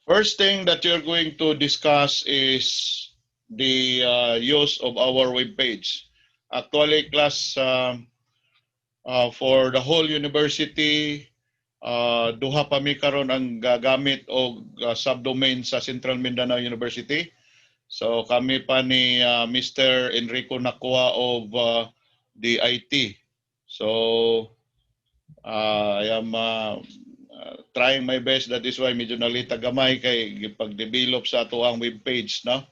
First thing that you're going to discuss is the use of our web page. Actually, class, for the whole university, duha pa mi karon ang gagamit og subdomain sa Central Mindanao University. So kami pa ni Mr. Enrico nakuha of the IT. So I am trying my best. That is why medyo nalita gamay kay gipag-develop sa ato ang webpage, no?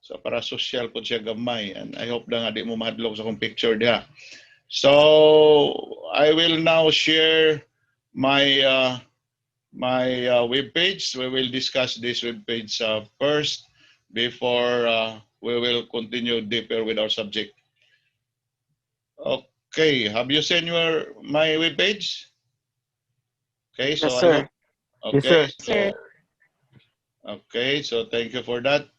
So para social po siya gamay, and I hope na nga di mo mahadlok sa akong picture diha. So I will now share my webpage. We will discuss this webpage first before we will continue deeper with our subject. Okay, have you seen my webpage? Okay, so Yes, sir. okay, Yes, sir. okay, so thank you for that.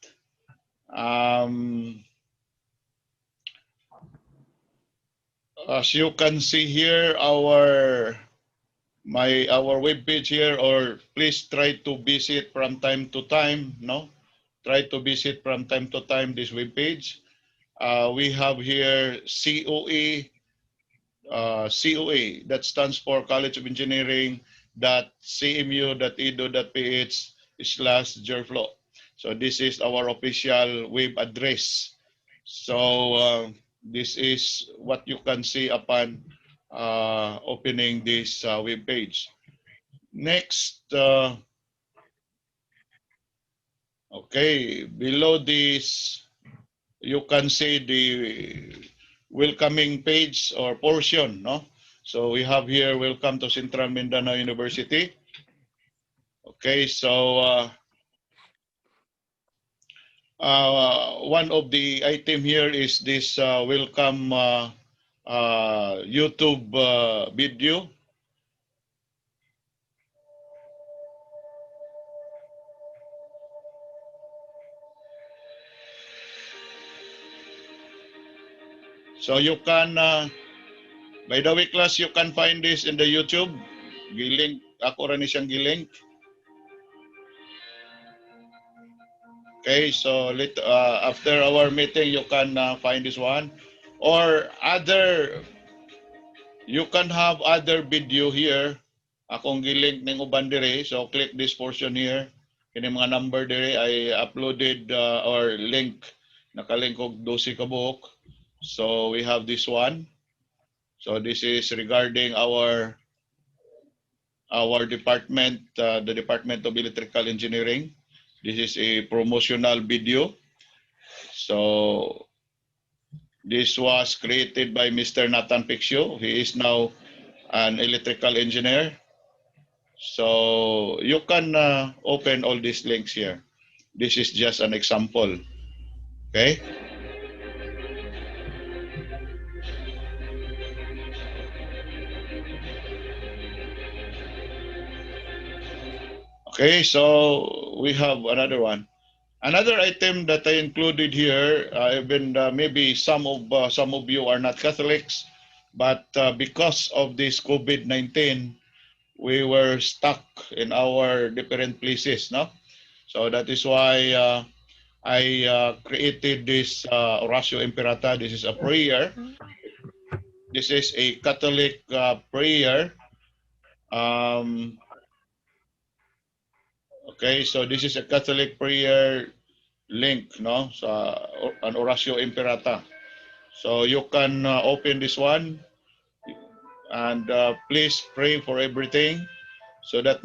As you can see here, our web page here, or please try to visit from time to time, no? Try to visit from time to time this web page. We have here COE, COE, that stands for College of Engineering cmu.edu.ph/Jerflow. So this is our official web address. So this is what you can see upon opening this web page. Next, okay, below this, you can see the welcoming page or portion, no? So we have here, welcome to Central Mindanao University. Okay, so one of the item here is this welcome YouTube video. So you can, by the way, class, you can find this in the YouTube. Gilink, ako rin siyang gilink. Okay, so after our meeting, you can find this one. Or other, you can have other video here. Akong gilink ng uban dire. So click this portion here. Kini mga number dire, I uploaded or link. Nakalink og 12 ka buok. So we have this one. So this is regarding our department, the Department of Electrical Engineering. This is a promotional video. So this was created by Mr. Nathan Pixio. He is now an electrical engineer. So you can open all these links here. This is just an example. Okay. Okay, so we have another one. Another item that I included here, even maybe some of you are not Catholics, but because of this COVID-19, we were stuck in our different places, no? So that is why I created this Oratio Imperata. This is a prayer. This is a Catholic prayer. Okay, so this is a Catholic prayer link, no? So an Oratio Imperata. So you can open this one, and please pray for everything so that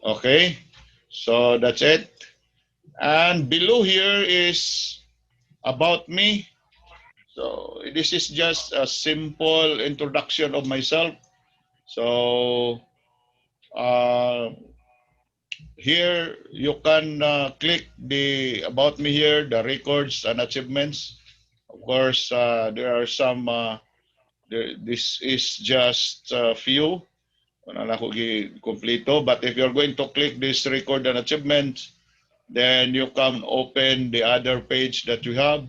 okay, so that's it. And below here is about me. So this is just a simple introduction of myself. So here you can click the about me here, the records and achievements. Of course, there are some, this is just a few. Wala na ko kompleto. But if you're going to click this record and achievements, then you can open the other page that you have.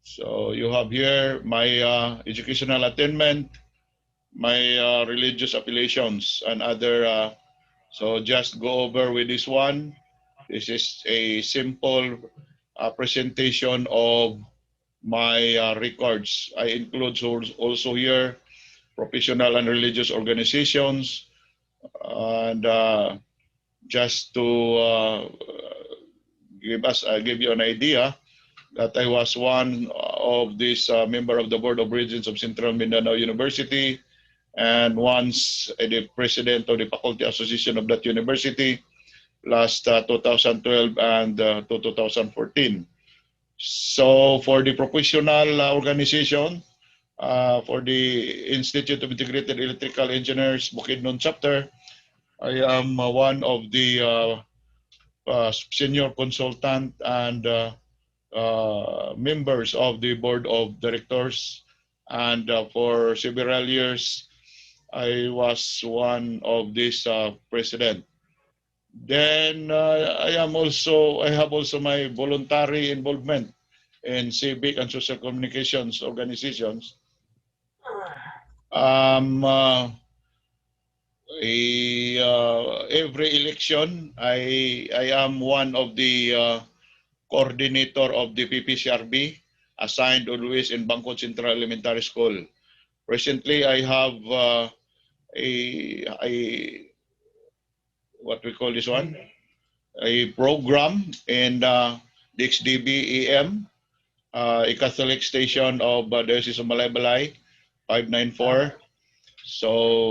So you have here my educational attainment, my religious affiliations, and other. So just go over with this one. This is a simple presentation of my records. I include also here professional and religious organizations, and just to give you an idea that I was one of this member of the Board of Regents of Central Mindanao University, and once the president of the Faculty Association of that university last 2012 and to 2014. So for the professional organization, for the Institute of Integrated Electrical Engineers Bukidnon chapter, I am one of the senior consultant and members of the board of directors. And for several years, I was one of these president. Then I have also my voluntary involvement in civic and social communications organizations. Um, uh, every election, I am one of the coordinator of the PPCRB, assigned always in Bangkok Central Elementary School. Recently, I have a what we call this one, a program in the XDB EM, a Catholic station of Diocese of Malaybalay, 594. So,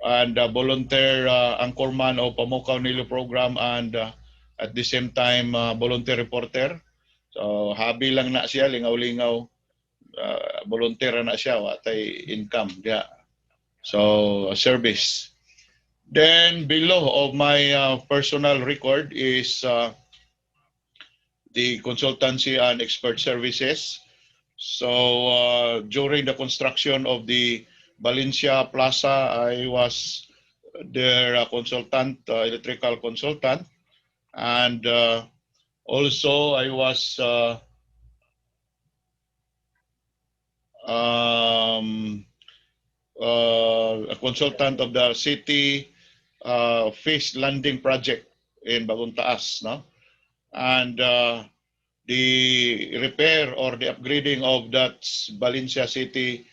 and volunteer anchorman of Pamukaw Nilo program, and at the same time volunteer reporter. So habi lang na siya, lingaw-lingaw, volunteer na siya, watay income diya. So service. Then below of my personal record is the consultancy and expert services. So during the construction of the Valencia Plaza, I was their consultant, electrical consultant, and also I was a consultant of the city fish landing project in Bagong Taas, no? And the repair or the upgrading of that Valencia City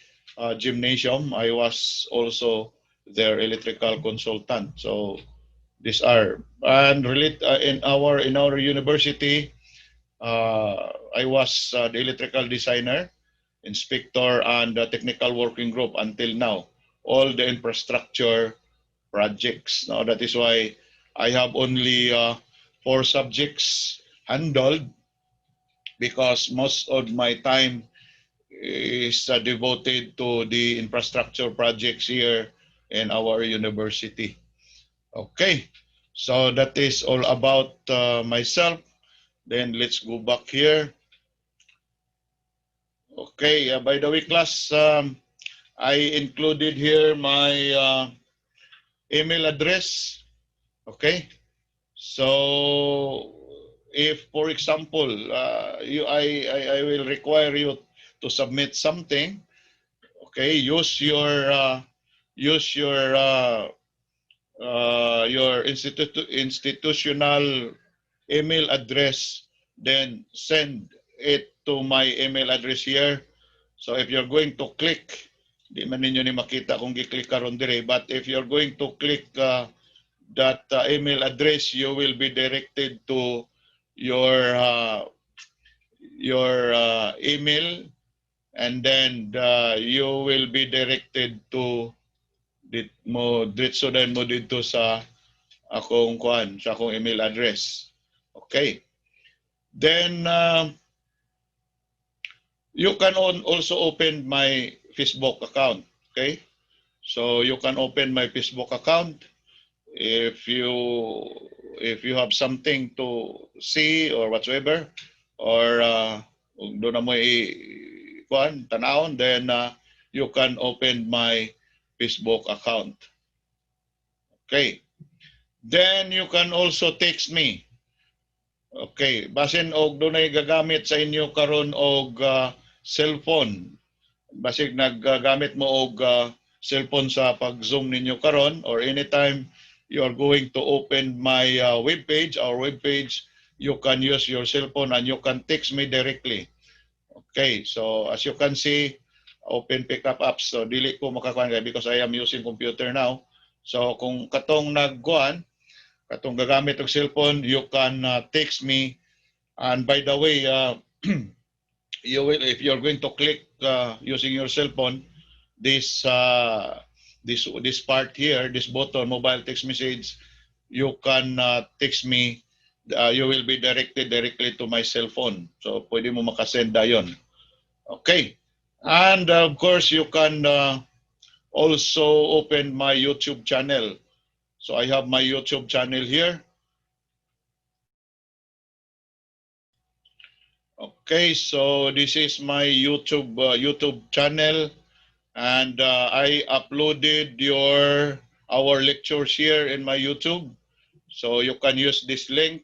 gymnasium, I was also their electrical consultant. So these are, and relate in our university, I was the electrical designer, inspector, and technical working group until now. All the infrastructure projects. Now that is why I have only 4 subjects handled, because most of my time is devoted to the infrastructure projects here in our university. Okay, so that is all about myself. Then let's go back here. Okay, by the way, class, I included here my email address. Okay, so if, for example, I will require you to submit something. Okay, use your institutional email address, then send it to my email address here. So if you're going to click, di man ninyo ni makita kung gi-click karon dire, but if you're going to click that email address, you will be directed to your email, and then you will be directed to diretso din mo dito sa akong email address. Okay. Then you can also open my Facebook account. Okay. So you can open my Facebook account if you have something to see or whatsoever, or doon na mo tanawon, then you can open my Facebook account. Okay. Then you can also text me. Okay, basin og dunay gagamit sa inyo karon og cellphone. Basig naggamit mo og cellphone sa pag-zoom ninyo karon or anytime you are going to open my web page, our web page, you can use your cellphone and you can text me directly. Okay, so as you can see, open pickup apps. So dili ko makakuan because I am using computer now. So kung katong nagkuan, katong gagamit og cellphone, you can text me. And by the way, you will, if you're going to click using your cell phone, this this part here, this button, mobile text message, you can text me. You will be directed directly to my cell phone. So pwede mo makasend dayon. Okay. And of course, you can also open my YouTube channel. So I have my YouTube channel here. Okay, so this is my YouTube channel, and I uploaded our lectures here in my YouTube. So you can use this link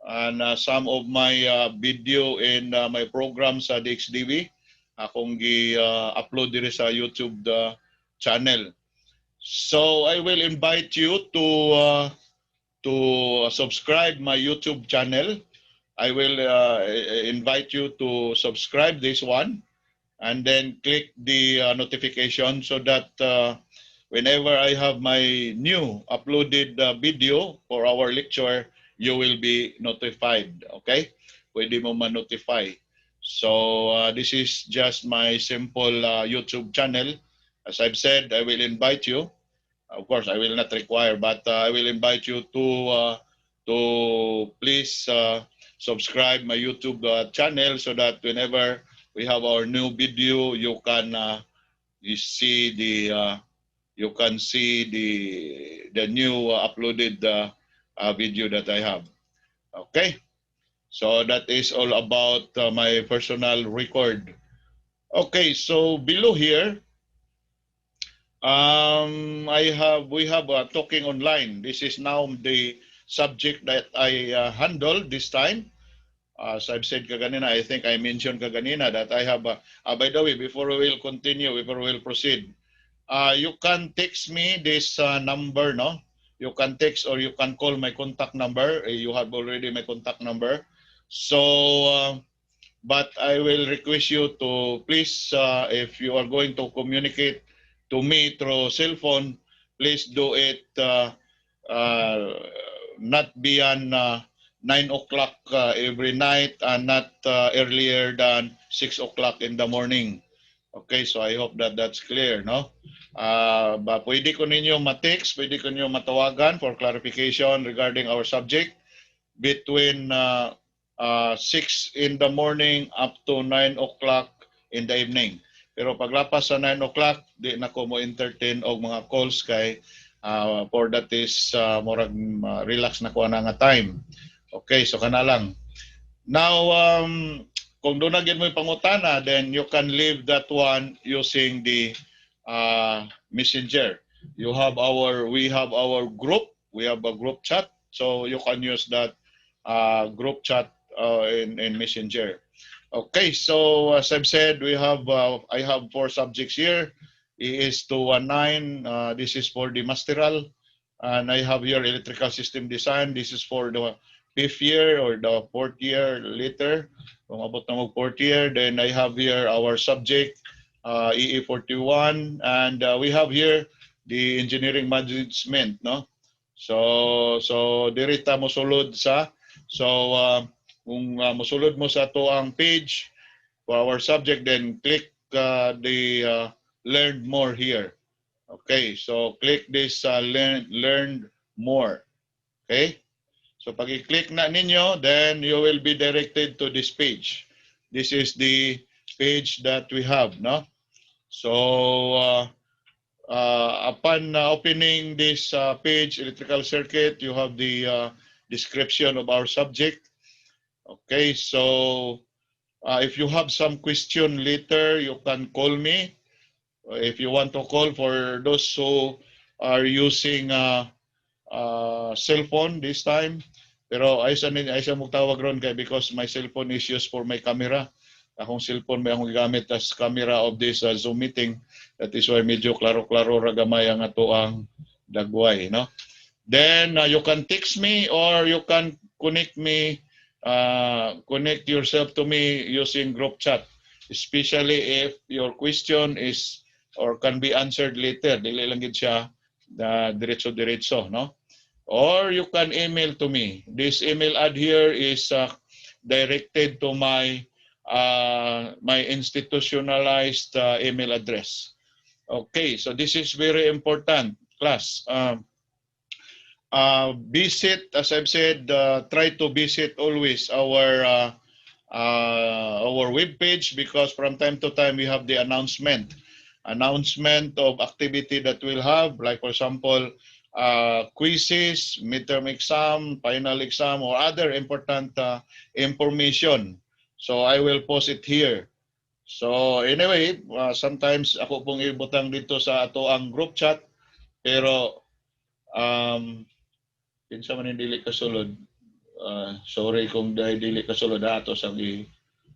and some of my video in my program sa DXDB. Akong gi-upload diri sa YouTube channel. So I will invite you to subscribe my YouTube channel. I will invite you to subscribe this one and then click the notification so that whenever I have my new uploaded video for our lecture, you will be notified. Okay? Pwede mo ma-notify. So this is just my simple YouTube channel. As I've said, I will invite you. Of course, I will not require, but I will invite you to please subscribe my YouTube channel so that whenever we have our new video, you see the new uploaded video that I have. Okay, so that is all about my personal record. Okay, so below here, we have talking online. This is now the subject that I handle this time. As I've said kaganina, I think I mentioned kaganina that I have, by the way, before we will continue, before we will proceed, you can text me this number, no? You can text or you can call my contact number. You have already my contact number. So, but I will request you to please, if you are going to communicate to me through cell phone, please do it uh, not beyond 9 o'clock every night and not earlier than 6 o'clock in the morning. Okay, so I hope that that's clear, no? Pwede ko ninyo ma-text, pwede ko ninyo matawagan for clarification regarding our subject between 6 in the morning up to 9 o'clock in the evening. Pero paglapas sa 9 o'clock, di na ko mo entertain og mga calls kay for that is murag relax na ko na nga time. Okay, so kana lang. Now, kung doon na mo yung pangutana, then you can leave that one using the messenger. We have our group. We have a group chat, so you can use that group chat in messenger. Okay, so as I've said, I have 4 subjects here. ES 219. This is for the masteral, and I have here electrical system design. This is for the 5th year or the 4th year later. Kung abot na mag 4th year, then I have here our subject EE 41, and we have here the engineering management, no? So dirita mo sulod sa kung mosulod mo sa to ang page for our subject, then click the learn more here. Okay, so click this learn more. Okay, so pag i-click na ninyo, then you will be directed to this page. This is the page that we have, no? So upon opening this page, electrical circuit, you have the description of our subject. Okay, so if you have some question later, you can call me. If you want to call, for those who are using cell phone this time, Pero ay sa magtawag ron kay because my cellphone is used for my camera. Akong cellphone may akong gamit as camera of this Zoom meeting. That is why medyo klaro-klaro ra gamay ang ato ang dagway, no? Then you can text me or you can connect yourself to me using group chat, especially if your question is or can be answered later. Dili lang gid siya diretso-diretso, no? Or you can email to me. This email ad here is directed to my institutionalized email address. Okay, so this is very important, class. Visit, as I've said, try to visit always our web page because from time to time we have the announcement of activity that we'll have, like for example, quizzes, midterm exam, final exam, or other important information. So I will post it here. So anyway, sometimes ako pong ibutang dito sa ato ang group chat, pero kinsa man yung dili kasulod. Sorry kung dili kasulod ato sang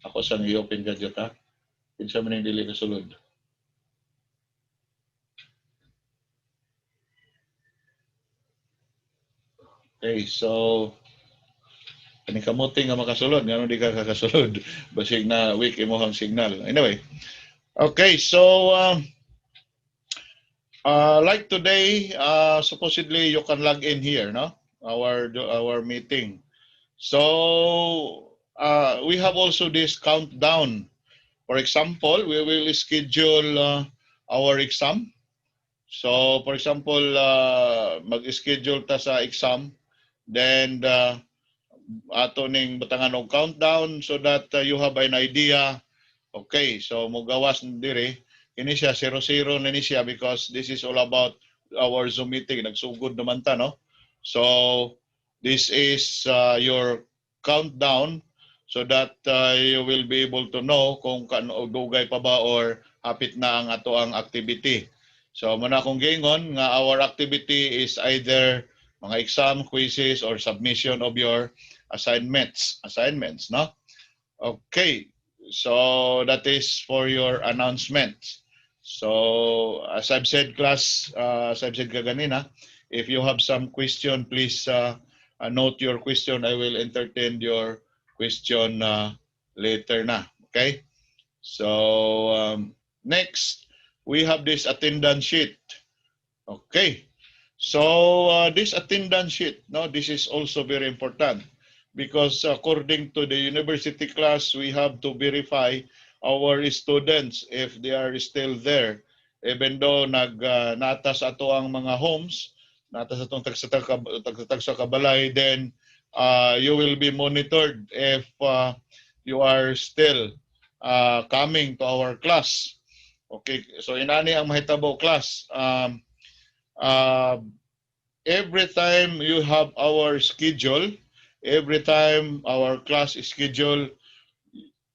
ako sang i-open gadget ha. Kinsa man yung dili kasulod. Okay, so kani kamuting nga makasulod, ngano di ka kakasulod basig na weak imong signal. Anyway. Okay, so like today, supposedly you can log in here, no? Our meeting. So we have also this countdown. For example, we will schedule our exam. So for example, mag-schedule ta sa exam, then ato ning butangan og countdown so that you have an idea. Okay, so mugawas dire kini siya 00 na ni siya because this is all about our Zoom meeting. Nagsugod naman ta, no? So this is your countdown so that you will be able to know kung dugay pa ba or hapit na ang ato ang activity. So muna kong gingon nga our activity is either mga exam, quizzes, or submission of your assignments, no? Okay, so that is for your announcement. So as I've said, class, as I've said kaganina, if you have some question, please note your question. I will entertain your question later na. Okay? So next, we have this attendance sheet. Okay. So this attendance sheet, no, this is also very important because according to the university class, we have to verify our students if they are still there. Even though natas ato ang mga homes, natas atong tagsa kabalay, then you will be monitored if you are still coming to our class. Okay, so inani ang mahitabo class. Every time you have our schedule, every time our class schedule,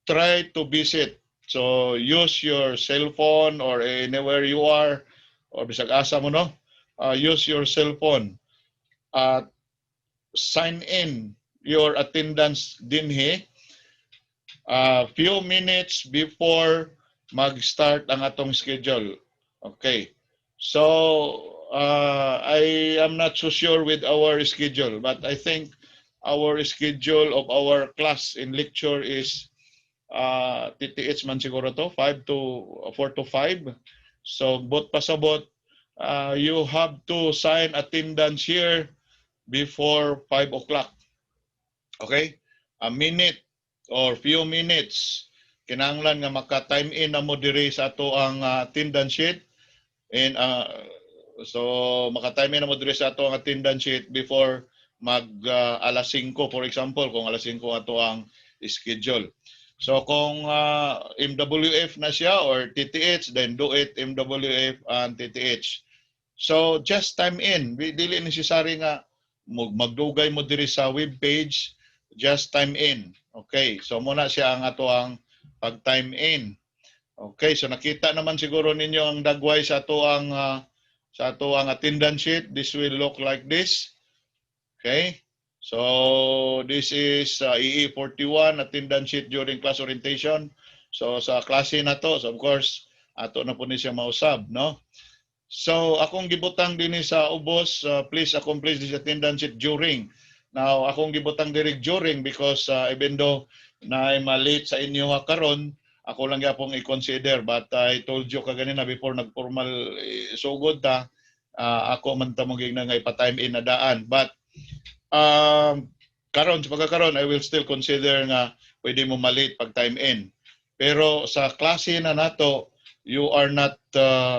try to visit. So use your cell phone or anywhere you are, or bisag asa mo, no? Use your cell phone. Sign in your attendance dinhi few minutes before mag-start ang atong schedule. Okay. So I am not so sure with our schedule, but I think our schedule of our class in lecture is TTH man siguro to 4 to 5. So bot pasabot, you have to sign attendance here before 5 o'clock. Okay? A minute or few minutes kinahanglan nga maka-time in na mo diri sa ato ang attendance sheet and so maka-time in na mo diri sa ato ang attendance sheet before mag alas 5 for example kung alas 5 ato ang schedule. So kung MWF na siya or TTH, then do it MWF and TTH. So just time in, dili necessary nga magdugay mo diri sa web page, just time in. Okay, so muna siya ang ato ang pag-time in. Okay, so nakita naman siguro ninyo ang dagway sa ato ang attendance sheet. This will look like this. Okay, So this is EE41 attendance sheet during class orientation. So sa klase na to, so of course ato na po ni siya mausab, no? So akong gibutang dinhi sa ubos, please accomplish this attendance sheet during. Now akong gibutang diri during because even though na malate sa inyo karon, ako lang gyapon i-consider, but I told you kaganina before nagformal sugod ta, ako man ta mo gigna nga ipa-time in na daan, but karon sa pagkakaroon I will still consider nga pwede mo malate pag time in. Pero sa klase na nato, you are not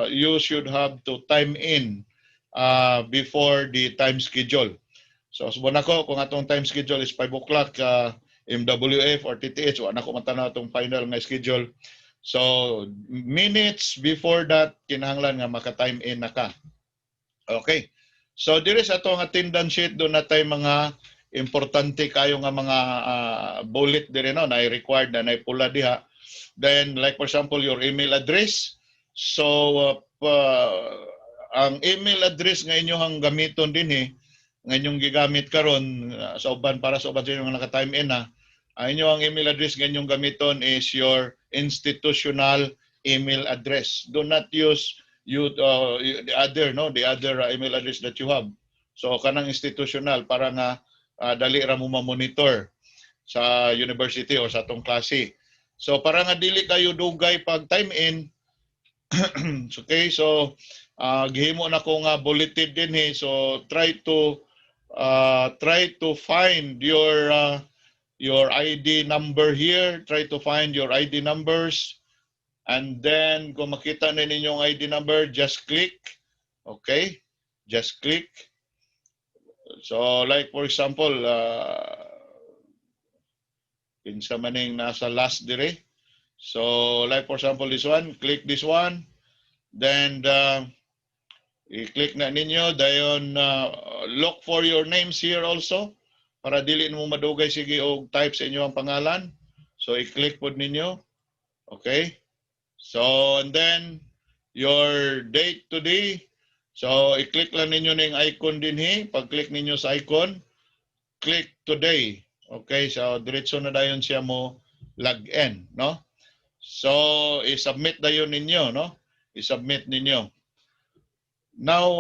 you should have to time in before the time schedule. So subon ako kung atong time schedule is 5 o'clock MWF or TTH, wala ko matanaw atong final nga schedule. So minutes before that kinahanglan nga maka-time in na ka. Okay. So diri sa atong attendance sheet do na tay mga importante kayo nga mga bullet diri no na required na pula diha. Then like for example your email address. So ang email address nga inyong gamiton dinhi nga inyong gigamit karon sa uban para sa uban sa inyong naka-time in na ang email address nga inyong gamiton is your institutional email address. Do not use the other email address that you have. So kanang institutional para nga dali ra mo ma-monitor sa university or sa atong klase. So para nga dili kayo dugay pag time in. Okay, so gihimo na ko nga bulleted dinhi. So try to find your ID number here. Try to find your ID numbers. And then, kung makita na ninyong ID number, just click. Okay? Just click. So, like for example, kinsa maning nasa last dire. So, like for example, this one. Click this one. Then, i-click na ninyo. Dayon, look for your names here also. Para dili mo madugay sige og type sa inyo ang pangalan. So, i-click po ninyo. Okay? So, and then, your date today. So, i-click lang ninyo ng icon dinhi. Pag-click ninyo sa icon, click today. Okay, so diretso na dayon siya mo log in, no? So, i-submit dayon ninyo, no? I-submit ninyo. Now,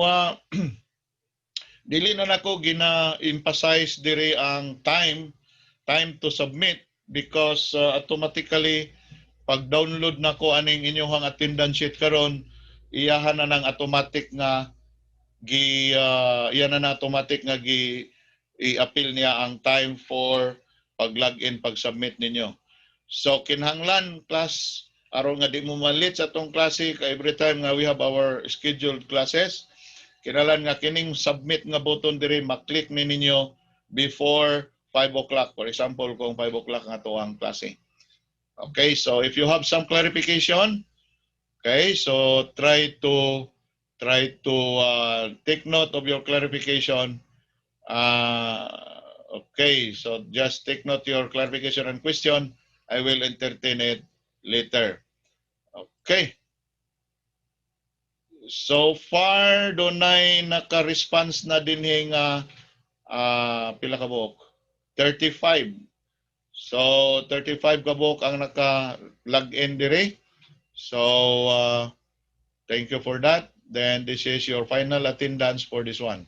dili na nako gina-emphasize diri ang time to submit because automatically pag-download na ko aning inyong attendance sheet karon, iyahan na ng automatic nga i-appeal niya ang time for pag-login, pag-submit ninyo. So kinahanglan class aron nga di mo malit sa atong klase every time nga we have our scheduled classes, kinahanglan nga kining submit nga button diri maklik ni ninyo before 5 o'clock. For example, kung 5 o'clock nga to ang klase. Okay, so if you have some clarification, okay, so try to take note of your clarification. Okay, so just take note your clarification and question. I will entertain it later. Okay. So far, dunay naka-response na dinhi nga pila ka buok? 35. So 35 ka buok ang naka-login diri. So thank you for that. Then this is your final attendance for this one.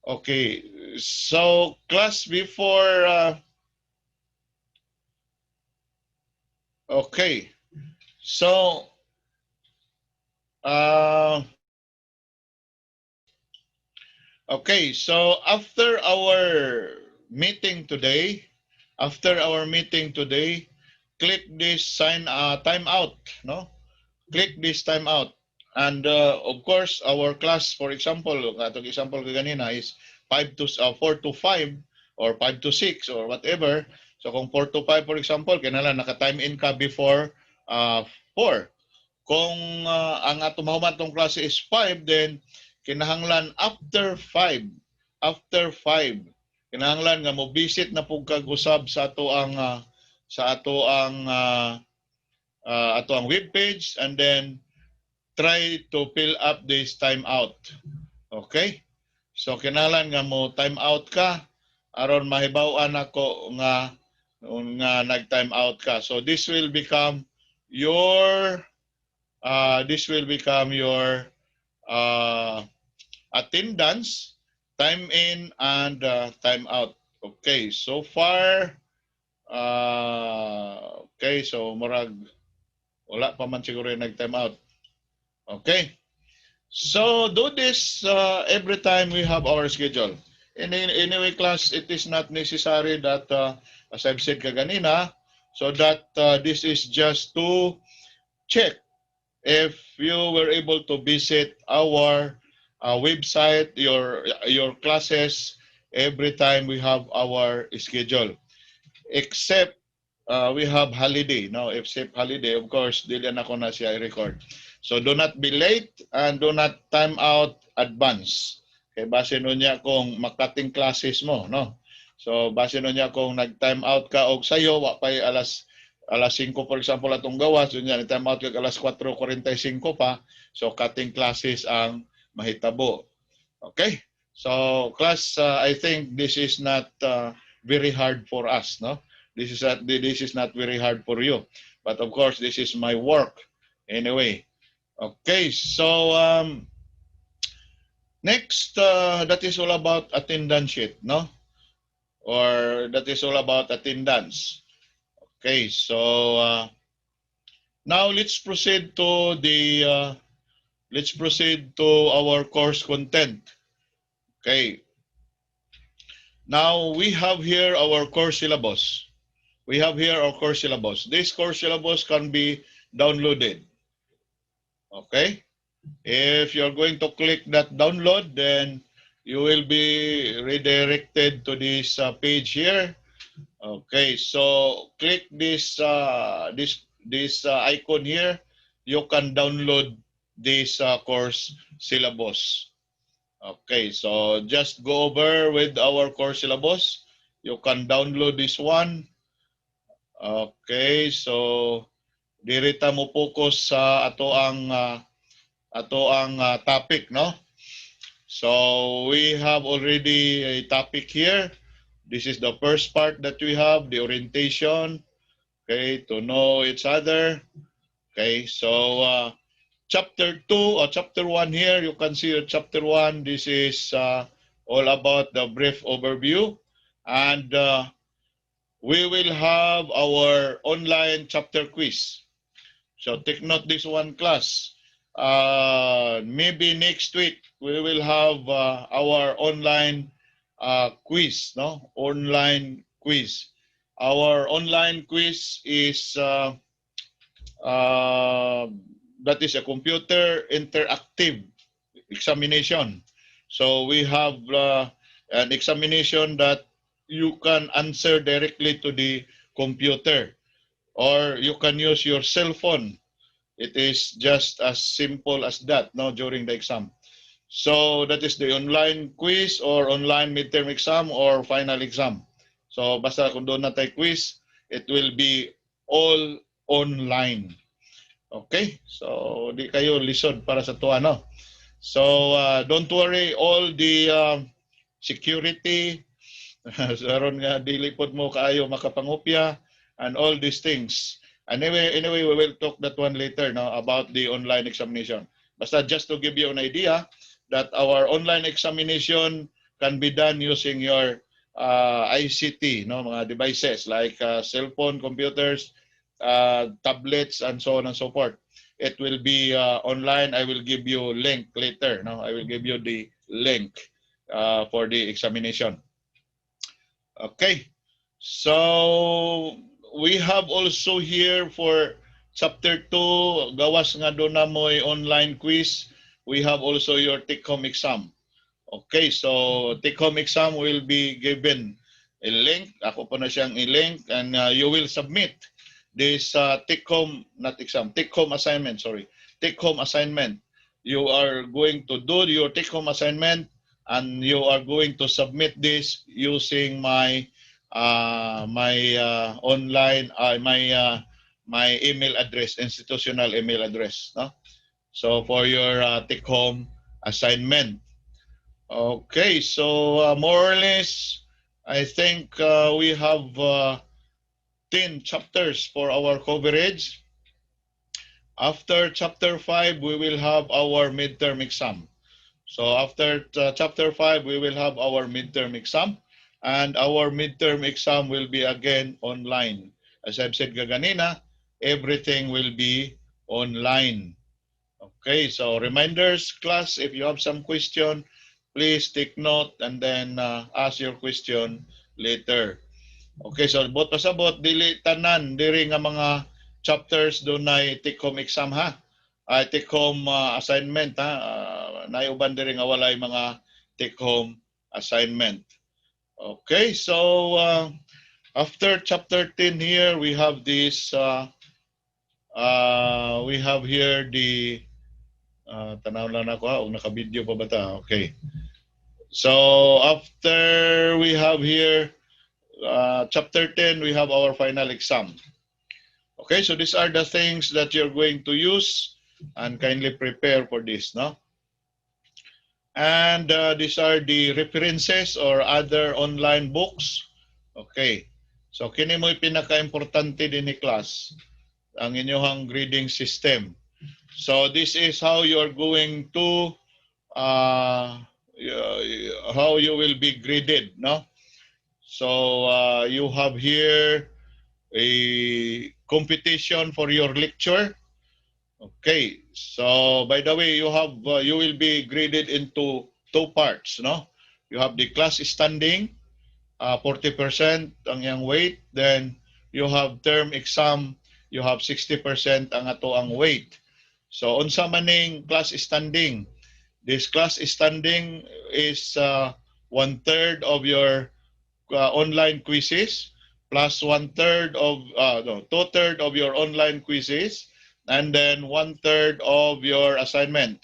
Okay, so class before, okay, so okay, so after our meeting today, click this time out, no? Click this time out. And of course, our class, for example, atong example kanina is 4 to 5 or 5 to 6 or whatever. So kung 4 to 5, for example, kinahanglan naka-time in ka before 4. Kung ang atong mahuman tong klase is 5, then kinahanglan after 5. After 5, kinahanglan nga mo visit na pug kag-usab sa ato ang web page, and then try to fill up this time out. Okay? So kinahanglan nga mo time out ka aron mahibaw-an ako nga nag-time out ka. So this will become your attendance, time in and time out. Okay, so far okay, so murag wala pa man siguro yung nag-time out. Okay. So do this every time we have our schedule. Anyway, class, it is not necessary that, as I've said kaganina, so that this is just to check if you were able to visit our website, your classes every time we have our schedule. Except we have holiday. Now, if safe holiday, of course, dili na ko na siya i-record. So do not be late and do not time out advance. Kay base nun niya kung makating classes mo, no? So base nun niya kung nag-time out ka og sayo, wa pay alas 5 for example atong gawas, yun yan, time out kag alas 4:45 pa. So cutting classes ang mahitabo. Okay? So class, I think this is not very hard for us, no? This is not very hard for you. But of course, this is my work anyway. Okay, so next, that is all about attendance sheet, no? Or that is all about attendance. Okay, so now let's proceed to our course content. Okay. Now we have here our course syllabus. This course syllabus can be downloaded. Okay? If you're going to click that download, then you will be redirected to this page here. Okay, so click this icon here. You can download this course syllabus. Okay, so just go over with our course syllabus. You can download this one. Okay, so dirita mo focus sa ato ang topic, no? So we have already a topic here. This is the first part that we have, the orientation. Okay, to know each other. Okay, so chapter 2 or chapter 1 here, you can see chapter 1. This is all about the brief overview. And we will have our online chapter quiz. So take note this one, class. Maybe next week we will have our online quiz, no? Online quiz. Our online quiz is that is a computer interactive examination. So we have an examination that you can answer directly to the computer, or you can use your cell phone. It is just as simple as that, no, during the exam. So that is the online quiz or online midterm exam or final exam. So basta kung doon na tayo quiz, it will be all online. Okay? So di kayo lisod para sa tuwa, no? So don't worry, all the security, saron nga dilipod mo kaayo makapangupya and all these things. Anyway, we will talk that one later, no, about the online examination. Basta just to give you an idea that our online examination can be done using your ICT, no, mga devices like cell phone, computers, tablets, and so on and so forth. It will be online. I will give you link later. No, I will give you the link for the examination. Okay, so we have also here for chapter 2, gawas nga doon na mo'y online quiz. We have also your take-home exam. Okay, so take-home exam will be given a link. Ako po na siyang i-link, and you will submit this take-home, not exam, take-home assignment, sorry. Take-home assignment. You are going to do your take-home assignment, and you are going to submit this using my online my email address, institutional email address, no? So for your take-home assignment. Okay, so more or less I think we have 10 chapters for our coverage. After chapter 5, we will have our midterm exam. So after chapter 5, we will have our midterm exam. And our midterm exam will be again online. As I've said kaganina, everything will be online. Okay, so reminders, class, if you have some question, please take note and then ask your question later. Okay, so bot pasabot dili tanan diri nga mga chapters dunay take home exam ha. Ay take home assignment ha. Nayuban diri nga walay mga take home assignment. Okay, so after chapter 10 here we have this we have here the tanaw lang ako ha, naka-video pa ba ta? Okay. So after we have here chapter 10, we have our final exam. Okay, so these are the things that you're going to use and kindly prepare for this, no? And these are the references or other online books. Okay, so kini mo pinaka-importante din ni class, ang inyong grading system. So this is how you're going to how you will be graded, no? So you have here a competition for your lecture. Okay, so by the way, you will be graded into two parts, no? You have the class standing, 40% ang yang weight, then you have term exam, you have 60% ang ato ang weight. So unsa maning class standing? This class standing is 1/3 of your online quizzes plus 1/3 of no, 2/3 of your online quizzes and then 1/3 of your assignment.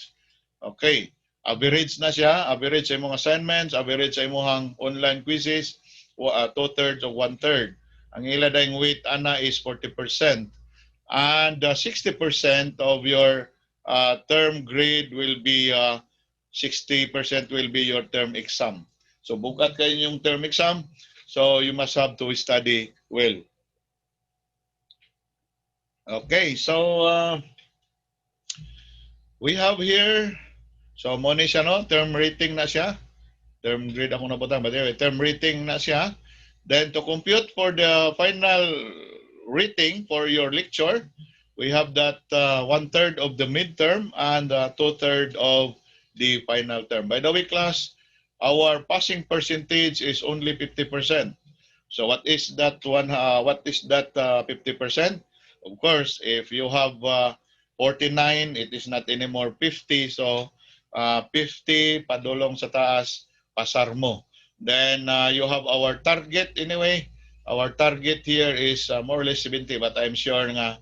Okay. Average na siya, average sa imong assignments, average sa imong online quizzes, 2/3 of 1/3. Ang ila daing weight ana is 40%. And 60% of your term grade will be 60% will be your term exam. So bukat kayo yung term exam, so you must have to study well. Okay, so we have here, so mo ni siya, no? Term rating na siya. Term grade ako nabutang, but anyway, term rating na siya. Then to compute for the final rating for your lecture, we have that 1/3 of the midterm and 2/3 of the final term. By the way, class, our passing percentage is only 50%. So what is that 50%? Of course, if you have 49, it is not anymore 50. So 50 padulong sa taas, pasar mo. Then you have our target anyway. Our target here is more or less 70, but I'm sure nga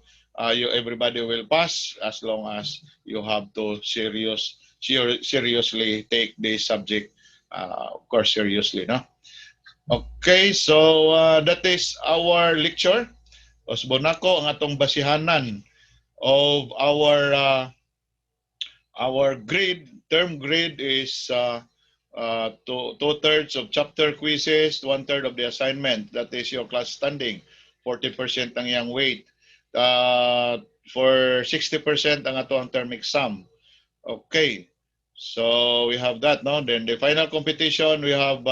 everybody will pass as long as you have to seriously take this subject, of course, seriously, no? Okay, so that is our lecture. Osbonako ang atong basihanan of our grade. Term grade is 2/3 of chapter quizzes, 1/3 of the assignment. That is your class standing. 40% ang iyang weight. For 60% ang ato ang term exam. Okay, so we have that, no? Then the final competition, we have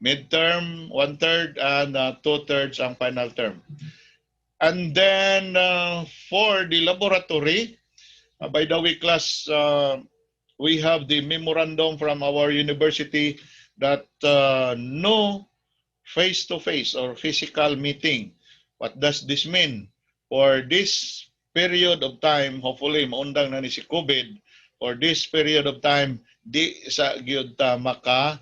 midterm, 1/3, and 2/3 ang final term. And then for the laboratory, by the way, class, we have the memorandum from our university that no face-to-face or physical meeting. What does this mean? For this period of time, hopefully maundang na ni si COVID, for this period of time, di sa gyud ta maka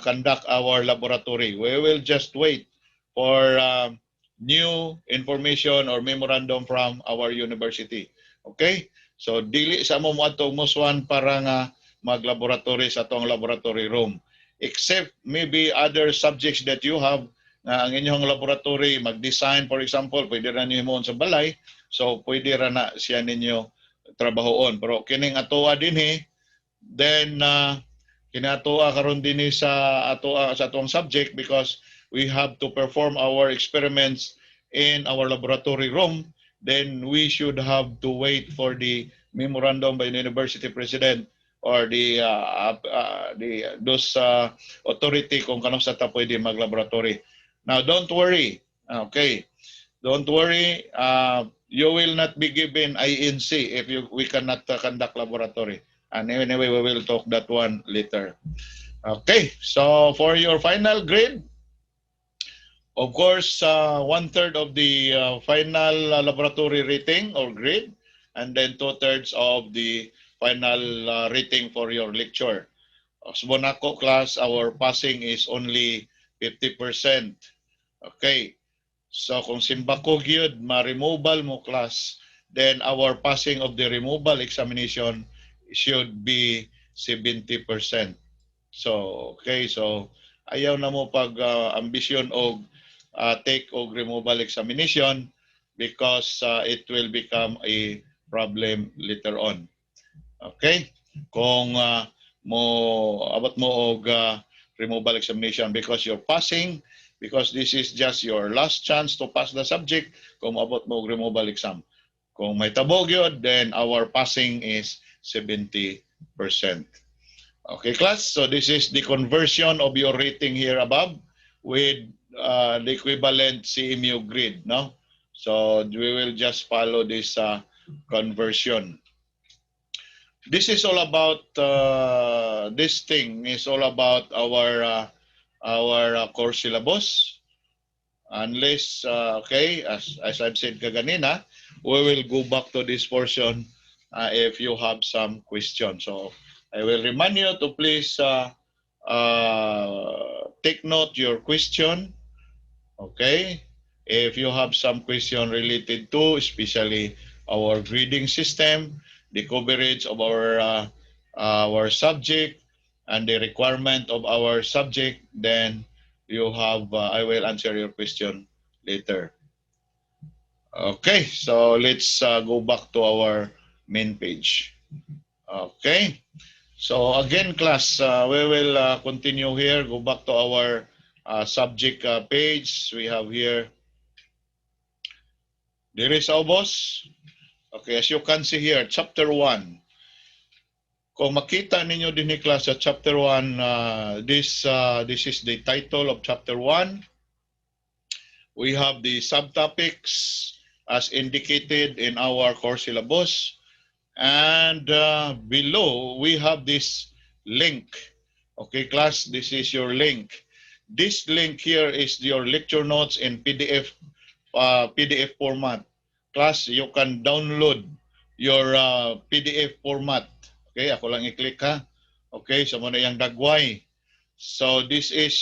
conduct our laboratory. We will just wait for new information or memorandum from our university. Okay? So dili sa mo atong muswan para nga maglaboratory sa atong laboratory room. Except maybe other subjects that you have na ang inyong laboratory mag-design, for example, pwede ra niyo himon sa balay, so pwede ra na siya ninyo trabahoon. Pero kining atoa dinhi, then kinatoa karon dinhi sa atong subject because we have to perform our experiments in our laboratory room. Then we should have to wait for the memorandum by the university president or the those authority kung kanang sa ta pwede mag-laboratory. Now don't worry. Okay. Don't worry. You will not be given INC if we cannot conduct laboratory. And anyway, we will talk that one later. Okay, so for your final grade, of course, 1/3 of the final laboratory rating or grade, and then 2/3 of the final rating for your lecture. Sa Monaco class, our passing is only 50%. Okay, so kung simbako gyud ma-removal mo class, then our passing of the removal examination should be 70%. So, okay, so ayaw na mo pag ambisyon og take og removal examination because it will become a problem later on. Okay? Kung mo abot mo og removal examination because you're passing, because this is just your last chance to pass the subject kung abot mo og removal exam. Kung may tabog yun, then our passing is 70%. Okay, class. So this is the conversion of your rating here above with the equivalent CMU grid, no? So we will just follow this conversion. This is all about this thing is all about our course syllabus. Unless okay, as I've said kaganina, we will go back to this portion if you have some questions. So I will remind you to please take note your question. Okay, if you have some question related to, especially our grading system, the coverage of our subject, and the requirement of our subject, then you have. I will answer your question later. Okay, so let's go back to our main page. Okay. So again, class, we will continue here. Go back to our subject page. We have here, diri sa ubos. Okay, as you can see here, chapter 1. Kung makita ninyo din ni class sa chapter 1, this is the title of chapter 1. We have the subtopics as indicated in our course syllabus. And below, we have this link. Okay, class, this is your link. This link here is your lecture notes in PDF format. Class, you can download your PDF format. Okay, ako lang i-click ha. Okay, so muna yung dagway. So this is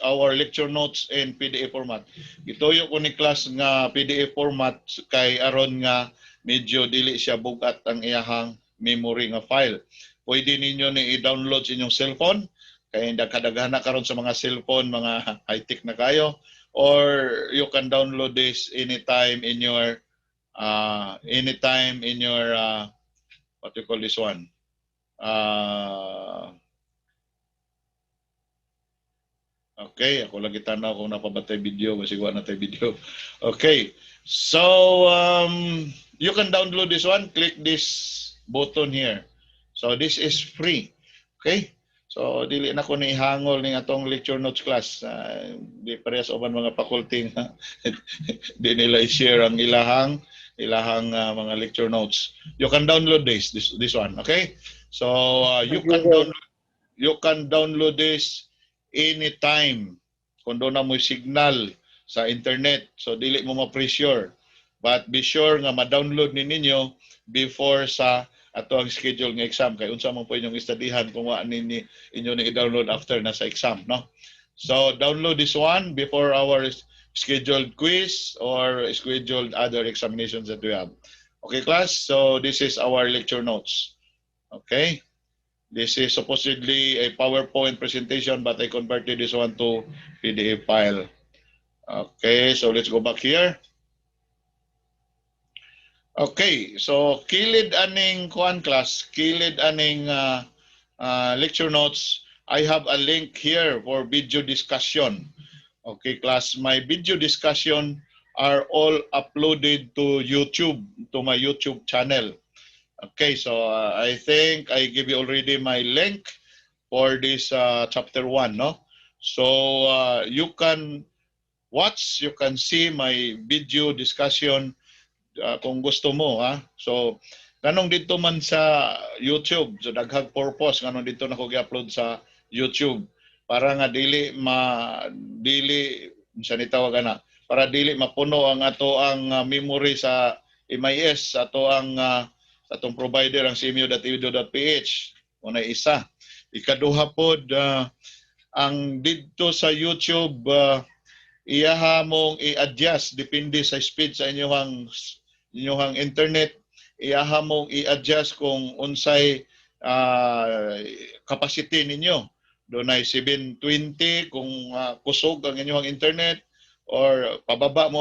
our lecture notes in PDF format. Ituyo ko ni class nga PDF format kay aron nga medyo dili siya bugat ang iyahang memory nga file. Pwede ninyo ni i-download sa inyong cellphone kay kadaghan na karon sa mga cellphone, mga high-tech na kayo, or you can download this anytime in your what you call this one? Okay, ako lagi tanaw kung napabatay video, masigwa na tayo video. Okay, so you can download this one, click this button here. So this is free. Okay, so dili na ko ni hangol ning atong lecture notes class. Di parehas oban mga faculty di nila i-share ang ilahang mga lecture notes. You can download this one. Okay, so you can download this anytime kung doon na mo signal sa internet, so dili mo ma-pressure, but be sure nga ma-download ni ninyo before sa ato ang schedule ng exam kay unsa man po inyong istudihan kung wa ninyo ni i-download after na sa exam, no? So download this one before our scheduled quiz or scheduled other examinations that we have. Okay, class, so this is our lecture notes. Okay, this is supposedly a PowerPoint presentation, but I converted this one to PDF file. Okay, so let's go back here. Okay, so kilid aning kuan class, kilid aning lecture notes, I have a link here for video discussion. Okay, class, my video discussion are all uploaded to YouTube, to my YouTube channel. Okay, so I think I give you already my link for this chapter 1, no? So you can watch, you can see my video discussion kung gusto mo, ha. So kanong dito man sa YouTube, so daghang purpose kanong dito na ko gi-upload sa YouTube para nga dili sa nitawag na para dili mapuno ang ato ang memory sa MIS sa ato ang sa atong provider ang cmu.edu.ph. Una isa. Ikaduha pod ang dito sa YouTube iyaha mong i-adjust depende sa speed sa inyong internet. Iyaha mong i-adjust kung unsay capacity ninyo. Doon ay 720 kung kusog ang inyong internet or pababa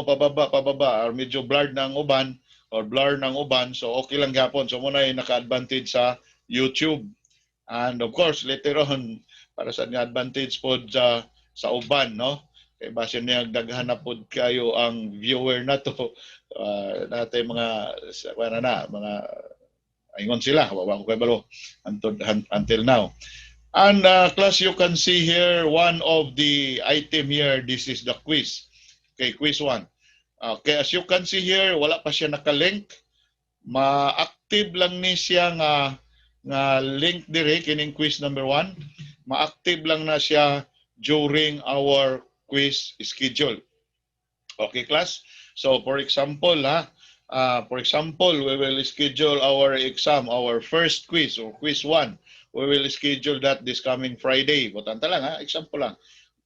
or medyo blurred ng uban or blur ng uban, so okay lang gapon. So muna ay naka-advantage sa YouTube. And of course, later on, para sa advantage po sa uban, no? Kay base niya daghan na pod kayo ang viewer na to. Natay mga mga ingon sila, wa ko kay balo until now. And class, you can see here one of the item here. This is the quiz. Okay, quiz 1. Okay, as you can see here, wala pa siya naka-link. Ma-active lang ni siya nga link dire kining quiz number 1. Ma-active lang na siya during our quiz schedule. Okay, class? So, for example, we will schedule our exam, our first quiz or quiz 1. We will schedule that this coming Friday. Butanta lang, ha? Example lang.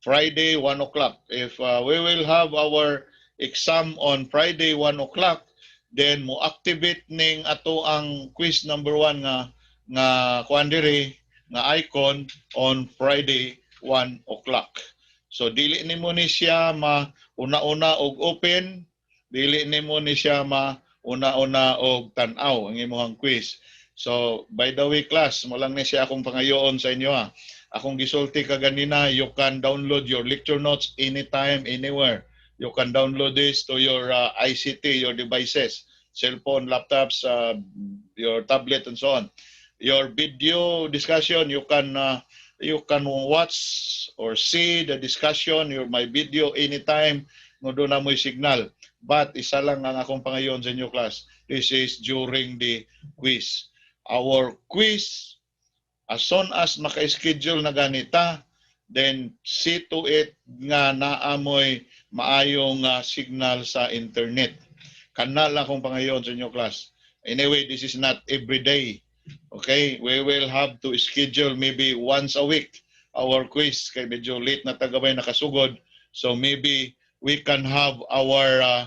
Friday, 1 o'clock. If we will have our exam on Friday, 1 o'clock, then mo activate ning ato ang quiz number 1 nga kuan dire nga icon on Friday, 1 o'clock. So dili nimo ni siya una-una og open, dili nimo ni siya una-una og tan-aw ang imong quiz. So by the way, class, mo lang ni siya akong pangayoon sa inyo, ha. Akong gisulti ka ganina, you can download your lecture notes anytime, anywhere. You can download this to your ICT, your devices, cellphone, laptops, your tablet, and so on. Your video discussion, you can watch or see the discussion, my video anytime, no doon na mo'y signal. But isa lang ang akong pangayon sa inyo, class. This is during the quiz. Our quiz, as soon as maka-schedule na ganita, then see to it nga naamoy maayong signal sa internet. Kana lang akong pangayon sa inyo, class. Anyway, this is not every day. Okay, we will have to schedule maybe once a week our quiz kay medyo late na tagabay nakasugod, so maybe we can have our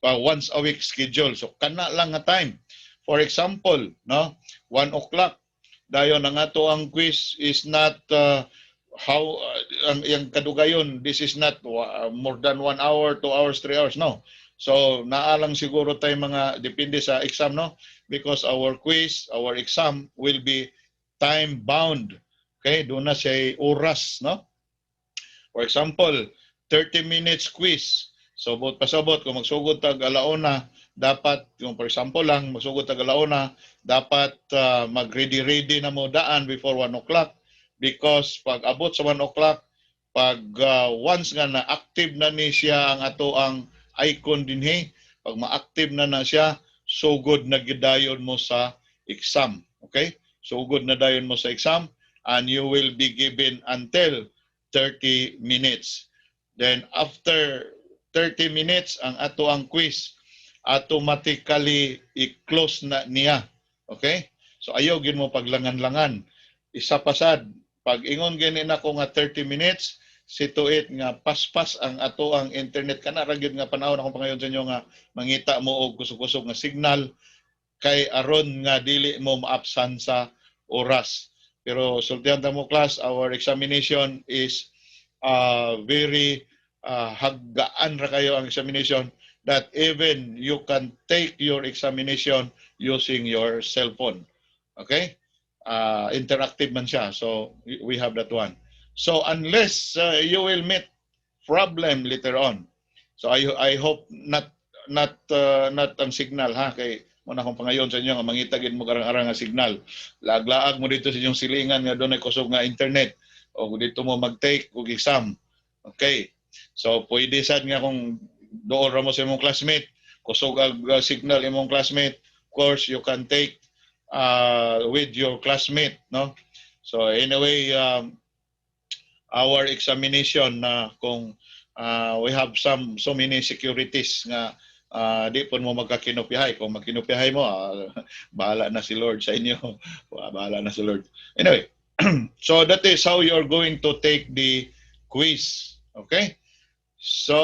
once a week schedule. So kana lang nga time. For example, no, 1 o'clock dayon ang ato ang quiz is not ang kadugayon, this is not more than 1 hour, 2 hours, 3 hours, no. So naalang siguro tay mga depende sa exam, no, because our quiz, our exam will be time bound. Okay, doon na siya oras, no. For example, 30 minutes quiz. So bot pasabot kung magsugod tag alauna, dapat kung for example lang magsugod tag alauna, dapat mag-ready na mo daan before 1 o'clock, because pag abot sa 1 o'clock, pag once nga na active na ni siya ang ato ang icon dinhi, pag ma-active na siya, so good na gidayon mo sa exam. Okay? So good na dayon mo sa exam, and you will be given until 30 minutes. Then after 30 minutes, ang ato ang quiz automatically i-close na niya. Okay? So ayaw gin mo paglangan-langan. Isa pasad, pag ingon gini na ko nga 30 minutes, situate nga paspas ang ato ang internet, kana ra gyud nga panahon akong pangayon sa inyo nga mangita mo og kusog-kusog nga signal kay aron nga dili mo maapsan sa oras. Pero sultihan ta mo, class, our examination is very haggaan ra kayo ang examination, that even you can take your examination using your cellphone. Okay? interactive man siya. So we have that one. So unless you will meet problem later on. So I hope not ang signal ha kay mo na akong pangayon sa inyo nga mangitagin mo karang-arang nga signal. Laag-laag mo dito sa inyong silingan nga doon ay kusog nga internet o dito mo mag-take og exam. Okay. So pwede sad nga kung doon ra mo sa imong classmate, kusog ang signal imong classmate, of course you can take with your classmate, no? So anyway, our examination na kung we have so many securities nga di po mo magkakinopyahay. Kung magkinopyahay mo, bahala na si Lord sa inyo. Bahala na si Lord. Anyway, so that is how you're going to take the quiz. Okay? So,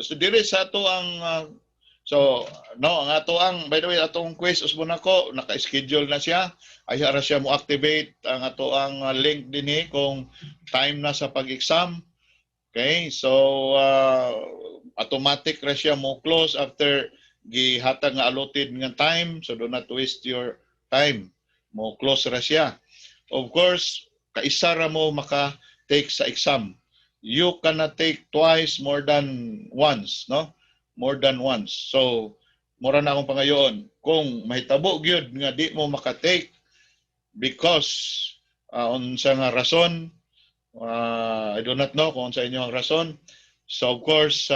so dire sa ato ang so no, ang ato ang by the way atong quiz usbon nako naka-schedule na siya. Ay ara siya mo activate ang ato ang link dinhi kung time na sa pag-exam. Okay? So automatic ra siya mo close after gihatag nga allotted nga time, so do not waste your time. Mo close ra siya. Of course, kaisa ra mo maka take sa exam. You cannot take twice more than once, no? More than once. So, mura na akong pangayoon. Kung mahitabo gyud nga di mo makatake because unsa nga rason, I do not know kung sa inyo ang rason. So, of course,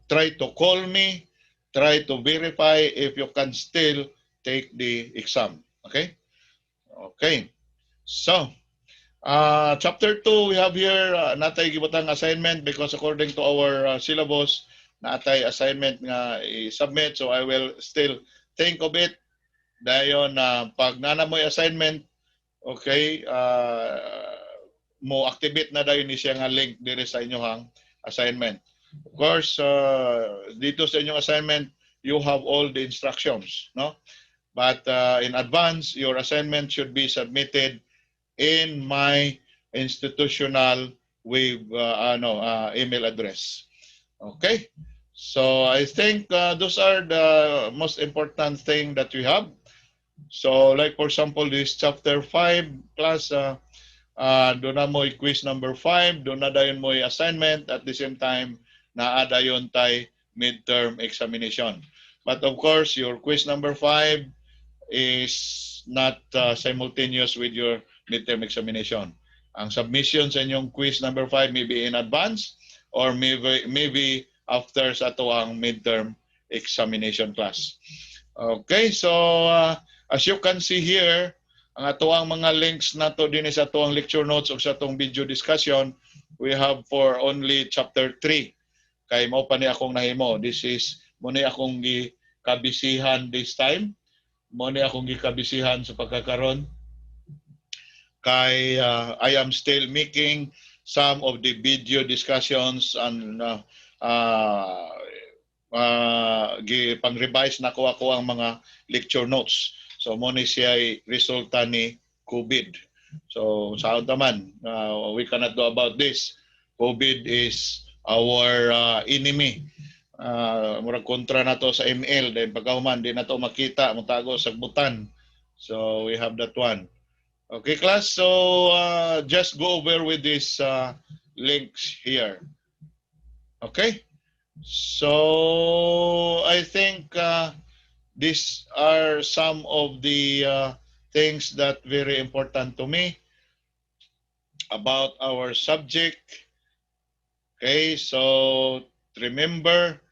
try to call me, try to verify if you can still take the exam. Okay? Okay. So, chapter 2, we have here natay gibutang assignment because according to our syllabus, natay assignment nga i-submit. So I will still think of it. Dayon pag nana mo assignment, okay, mo activate na dayon ni siya nga link dire sa inyong assignment. Of course, dito sa inyong assignment, you have all the instructions, no? But in advance, your assignment should be submitted in my institutional web email address. Okay? So I think those are the most important thing that we have. So like for example, this chapter 5 class, doon na mo quiz number 5, doon na dayon mo assignment at the same time naa dayon tay midterm examination. But of course, your quiz number 5 is not simultaneous with your midterm examination. Ang submission sa inyong quiz number 5 maybe in advance or maybe after sa ato ang midterm examination class. Okay, so as you can see here, ang ato ang mga links nato din sa ato ang lecture notes o sa atong video discussion, we have for only chapter 3. Kay mao pa ni akong nahimo. This is mo ni akong gikabisihan this time. Mo ni akong gikabisihan sa pagkakaron kay I am still making some of the video discussions and pang-revise na ko ako ang mga lecture notes. So mo ni siya resulta ni COVID. So sa naman, we cannot do about this. COVID is our enemy. Murag kontra na to sa ML dahil pagkahuman di na to makita mutago sa butan. So we have that one. Okay class, so just go over with these links here. Okay, so I think these are some of the things that very important to me about our subject. Okay, so remember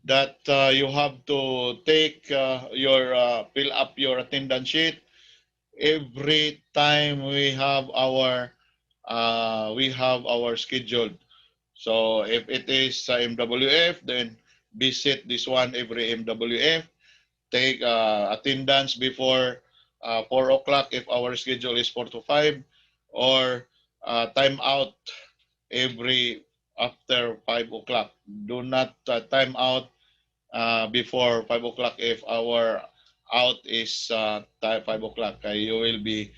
that you have to take fill up your attendance sheet every time we have our scheduled. So if it is MWF, then visit this one every MWF. Take attendance before 4 o'clock if our schedule is 4 to 5, or time out every after 5 o'clock. Do not time out before 5 o'clock if our out is 5 o'clock. You will be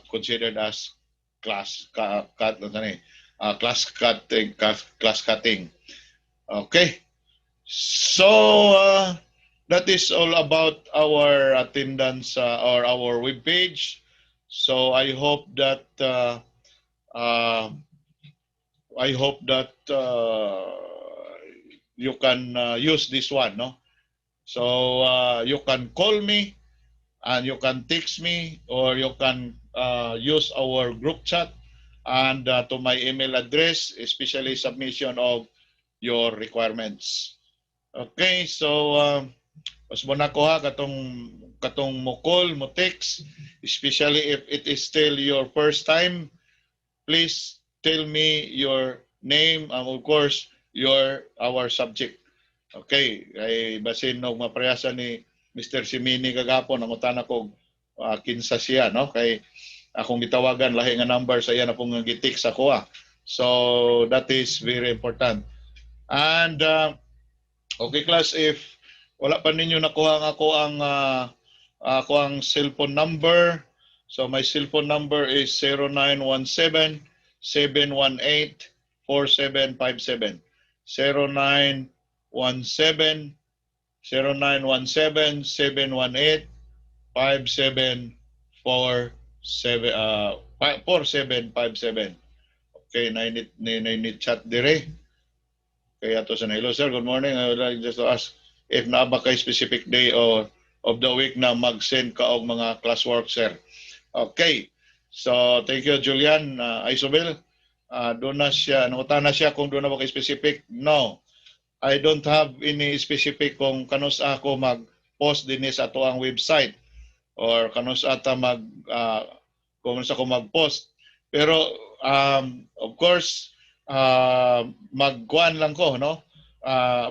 considered as class cutting. Okay. So that is all about our attendance or our webpage. So I hope that uh, you can use this one, no? So you can call me and you can text me or you can use our group chat and to my email address, especially submission of your requirements. Okay, so mas mo na ko ha katong mo call, mo text, especially if it is still your first time, please tell me your name and of course our subject. Okay, ay basin og mapriyasa ni Mr. Simini kagapon nangutan ako kinsa siya, no? Kay akong gitawagan lahi nga number sa iya na pong gitext ako So that is very important. And okay class, if wala pa ninyo nakuha nga ako ang cellphone number. So my cellphone number is 0917 718 4757. 0917 0917 718 4757. Okay, na chat dire. Kaya to sa hello sir, good morning. I would like just to ask if naaba kay specific day or of the week na mag-send ka og mga classwork sir. Okay. So thank you Julian. Isobel, doon na siya, nangutan na siya kung doon na ba kay specific. No, I don't have any specific kung kanus ako mag-post din sa ato ang website or kanus ata kung sa ko mag-post. Pero of course magkuan lang ko, no?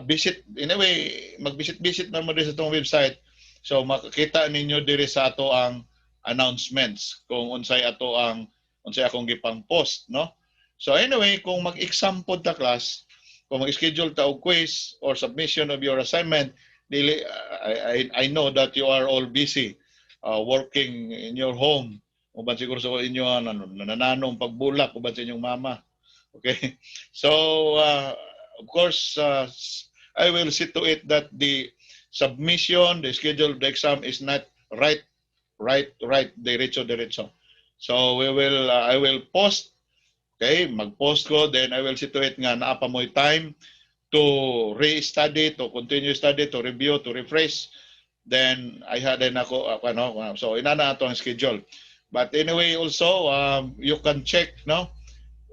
Visit anyway, mag-visit man mo din sa atong website. So makikita ninyo diri sa ato ang announcements kung unsay akong gipang post, no? So anyway, kung mag-exam pod ta class, kung mag-schedule ta og quiz or submission of your assignment, I know that you are all busy working in your home. Uban siguro sa inyo nananong pagbulak uban sa inyong mama. Okay? So of course I will see to it that the submission, the schedule of the exam is not right, diretso. So I will post. Okay, mag-post ko, then I will see to it nga naa pa mo'y time to re-study, to continue study, to review, to refresh. Then I had then ako so inana ato ang schedule. But anyway, also you can check, no,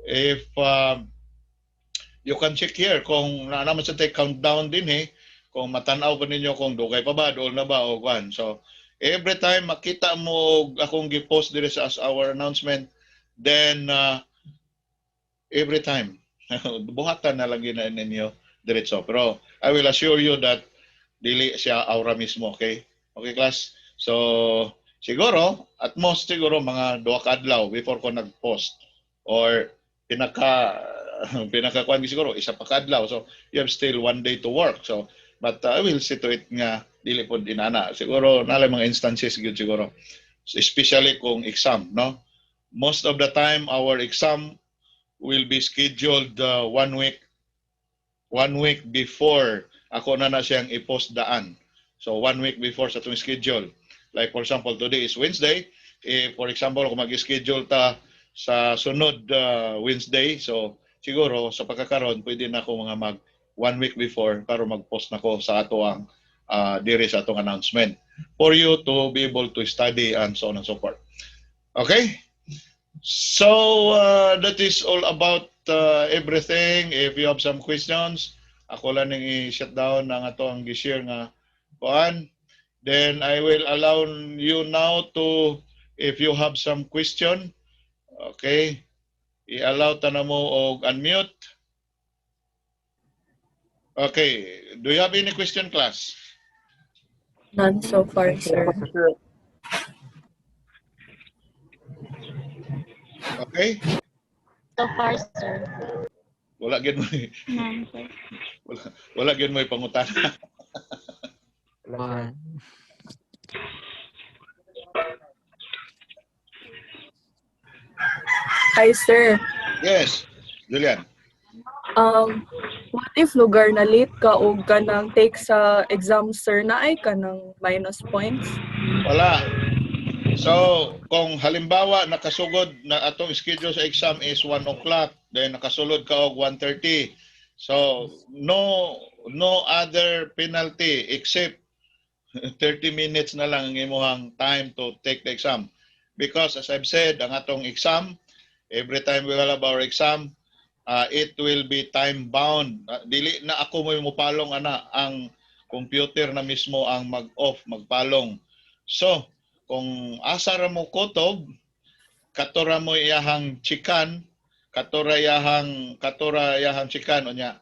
if you can check here kung naman sa take countdown din kung matanaw pa ninyo kung dugay pa ba, doon na ba o kwan. So every time makita mo akong gi-post dire sa our announcement, then every time buhatan na lang gina ninyo diretso. Pero I will assure you that dili siya aura mismo, okay? Okay class? So siguro at most siguro mga 2 ka adlaw before ko nag-post or pinaka siguro isa pa ka adlaw. So you have still 1 day to work. So but I will see to it nga dili pod inana. Siguro nalay mga instances gyud siguro. So, especially kung exam, no? Most of the time our exam will be scheduled 1 week before ako na siyang i-post daan. So 1 week before sa itong schedule. Like for example, today is Wednesday. For example, kung mag-schedule ta sa sunod Wednesday, so siguro sa pagkakaroon, pwede na ako mga mag 1 week before para mag-post na ko sa ato ang diri sa atong announcement for you to be able to study and so on and so forth. Okay? So that is all about everything. If you have some questions, ako lang nang i-shut down ang ato ang gi-share nga kuan. Then I will allow you now to, if you have some question, okay, i-allow ta na mo og unmute. Okay, do you have any question, class? None so far, sir. Okay? So far, sir. Wala gyud mo. None, sir. Wala gyud mo pangutana. Hi, sir. Yes, Julian. What if lugar na late ka o kanang take sa exam sir na ay kanang minus points? Wala. So, kung halimbawa nakasugod na atong schedule sa exam is 1 o'clock, then nakasulod ka og 1:30. So, no other penalty except 30 minutes na lang ang imong time to take the exam. Because as I've said, ang atong exam, every time we will have our exam, it will be time bound. Dili na ako mo mupalong ana, ang computer na mismo ang mag-off, magpalong. So, kung asa ra mo kutob, katora mo iyahang chikan, katora yahang chikan unya.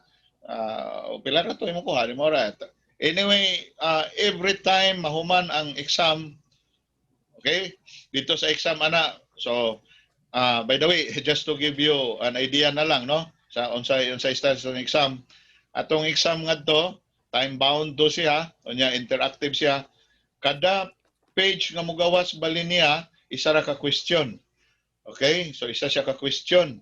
Pila ra to imong kuha mo ra. Anyway, every time mahuman ang exam, okay? Dito sa exam ana. So, by the way, just to give you an idea na lang, no? Sa unsay style sa exam. Atong exam ngadto, time bound do siya, unya interactive siya. Kada page nga mogawas bali niya, isa ra ka question. Okay? So isa siya ka question.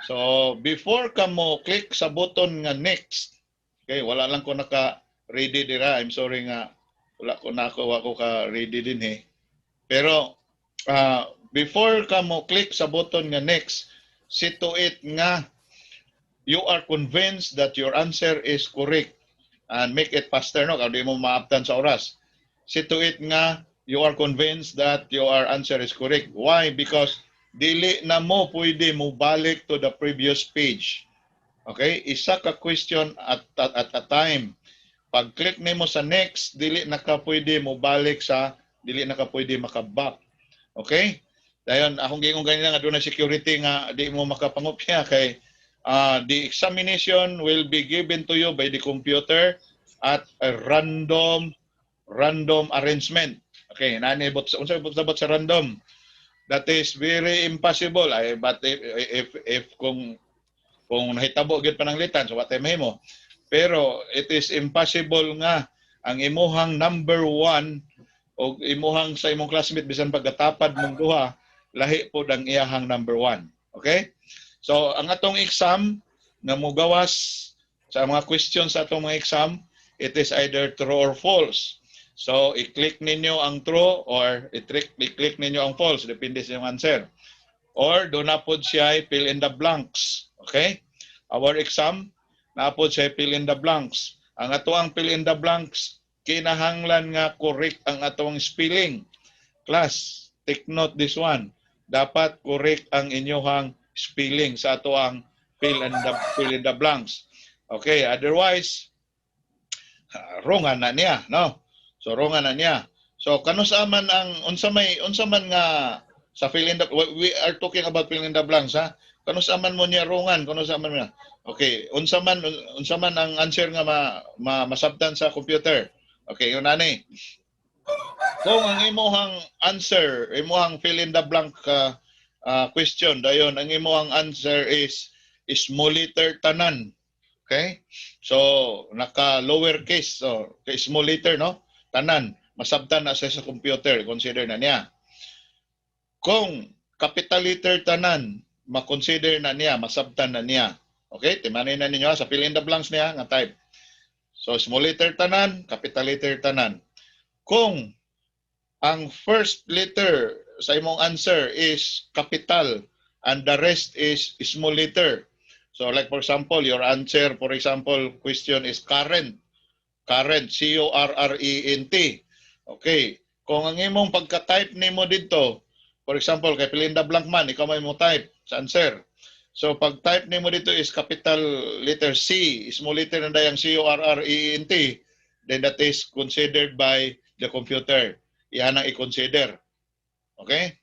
So before ka mo click sa button nga next, okay, wala lang ko naka ready dira. I'm sorry nga wala ko ka ready din eh. Pero before ka mo click sa button nga next, see to it nga you are convinced that your answer is correct and make it faster, no? Kaya di mo maaptan sa oras. See to it nga you are convinced that your answer is correct. Why? Because dili na mo pwede mo balik to the previous page. Okay? Isa ka question at a time. Pag click nimo sa next, dili na ka pwede mo balik sa, dili na ka pwede makaback. Okay? Dayon akong giingong ganina nga doon na security nga di mo makapangupya kay the examination will be given to you by the computer at a random arrangement. Okay, nani unsay bot sa random? That is very impossible. But if kung nahitabo gid pananglitan, so what mahimo? Pero it is impossible nga ang imuhang number 1 o imuhang sa imong classmate bisan pagkatapad mong duha, lahi pod ang iyahang number 1. Okay? So ang atong exam nga mogawas sa mga questions sa atong mga exam, it is either true or false. So, i-click ninyo ang true or i-click ninyo ang false. Depende sa yung answer. Or, doon na po siya fill in the blanks. Okay? Our exam, na po siya fill in the blanks. Ang ato ang fill in the blanks, kinahanglan nga correct ang atong spelling. Class, take note this one. Dapat correct ang inyong spelling sa ato ang fill in the blanks. Okay, otherwise, wrongan na niya, no? So wrongan na niya. So kanusa man ang unsa man nga sa fill in the, we are talking about fill in the blanks, ha? Kanusa man mo niya wrongan, kanusa man niya. Okay, unsa man ang answer nga masabtan sa computer. Okay, yun ani. Kung ang imong answer, imong fill in the blank question dayon, ang imong answer is small letter tanan. Okay? So, naka lower case, so small letter, no? Tanan, masabtan na sa computer, consider na niya. Kung capital letter tanan, ma-consider na niya, masabtan na niya. Okay? Timanin na ninyo sa fill in the blanks niya nga type. So, small letter tanan, capital letter tanan. Kung ang first letter sa imong answer is capital and the rest is small letter. So like for example, your answer, for example, question is current. Current, C-U-R-R-E-N-T. Okay. Kung ang imong pagka-type nimo dito, for example, kay fill in the blank man, ikaw may mo type sa answer. So pag-type nimo dito is capital letter C, small letter na dayang C-U-R-R-E-N-T, then that is considered by the computer. Iyan ang i-consider. Okay?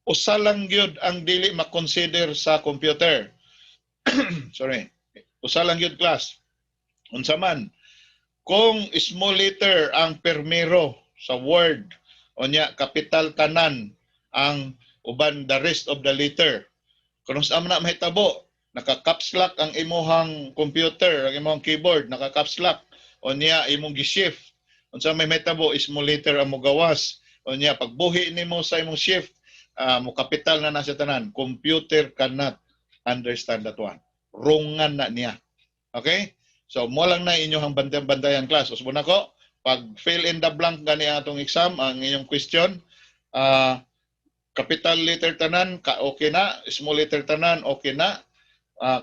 Usa lang gyud ang dili ma-consider sa computer. Sorry. Usa lang yun class. Unsa man, kung small letter ang permero sa word, unya capital tanan ang uban the rest of the letter. Kung sa man na mahitabo, naka-caps lock ang imuhang computer, ang imuhang keyboard, naka-caps lock, unya imong gi-shift. Unsa may mahitabo, small letter ang mogawas. Unya pagbuhi nimo sa imong shift, mo capital na sa tanan, computer cannot understand that one. Wrongan na niya. Okay? So mo lang na inyong bantayan class. Usbo na ko, pag fill in the blank gani atong exam, ang inyong question, capital letter tanan, okay na, small letter tanan, okay na.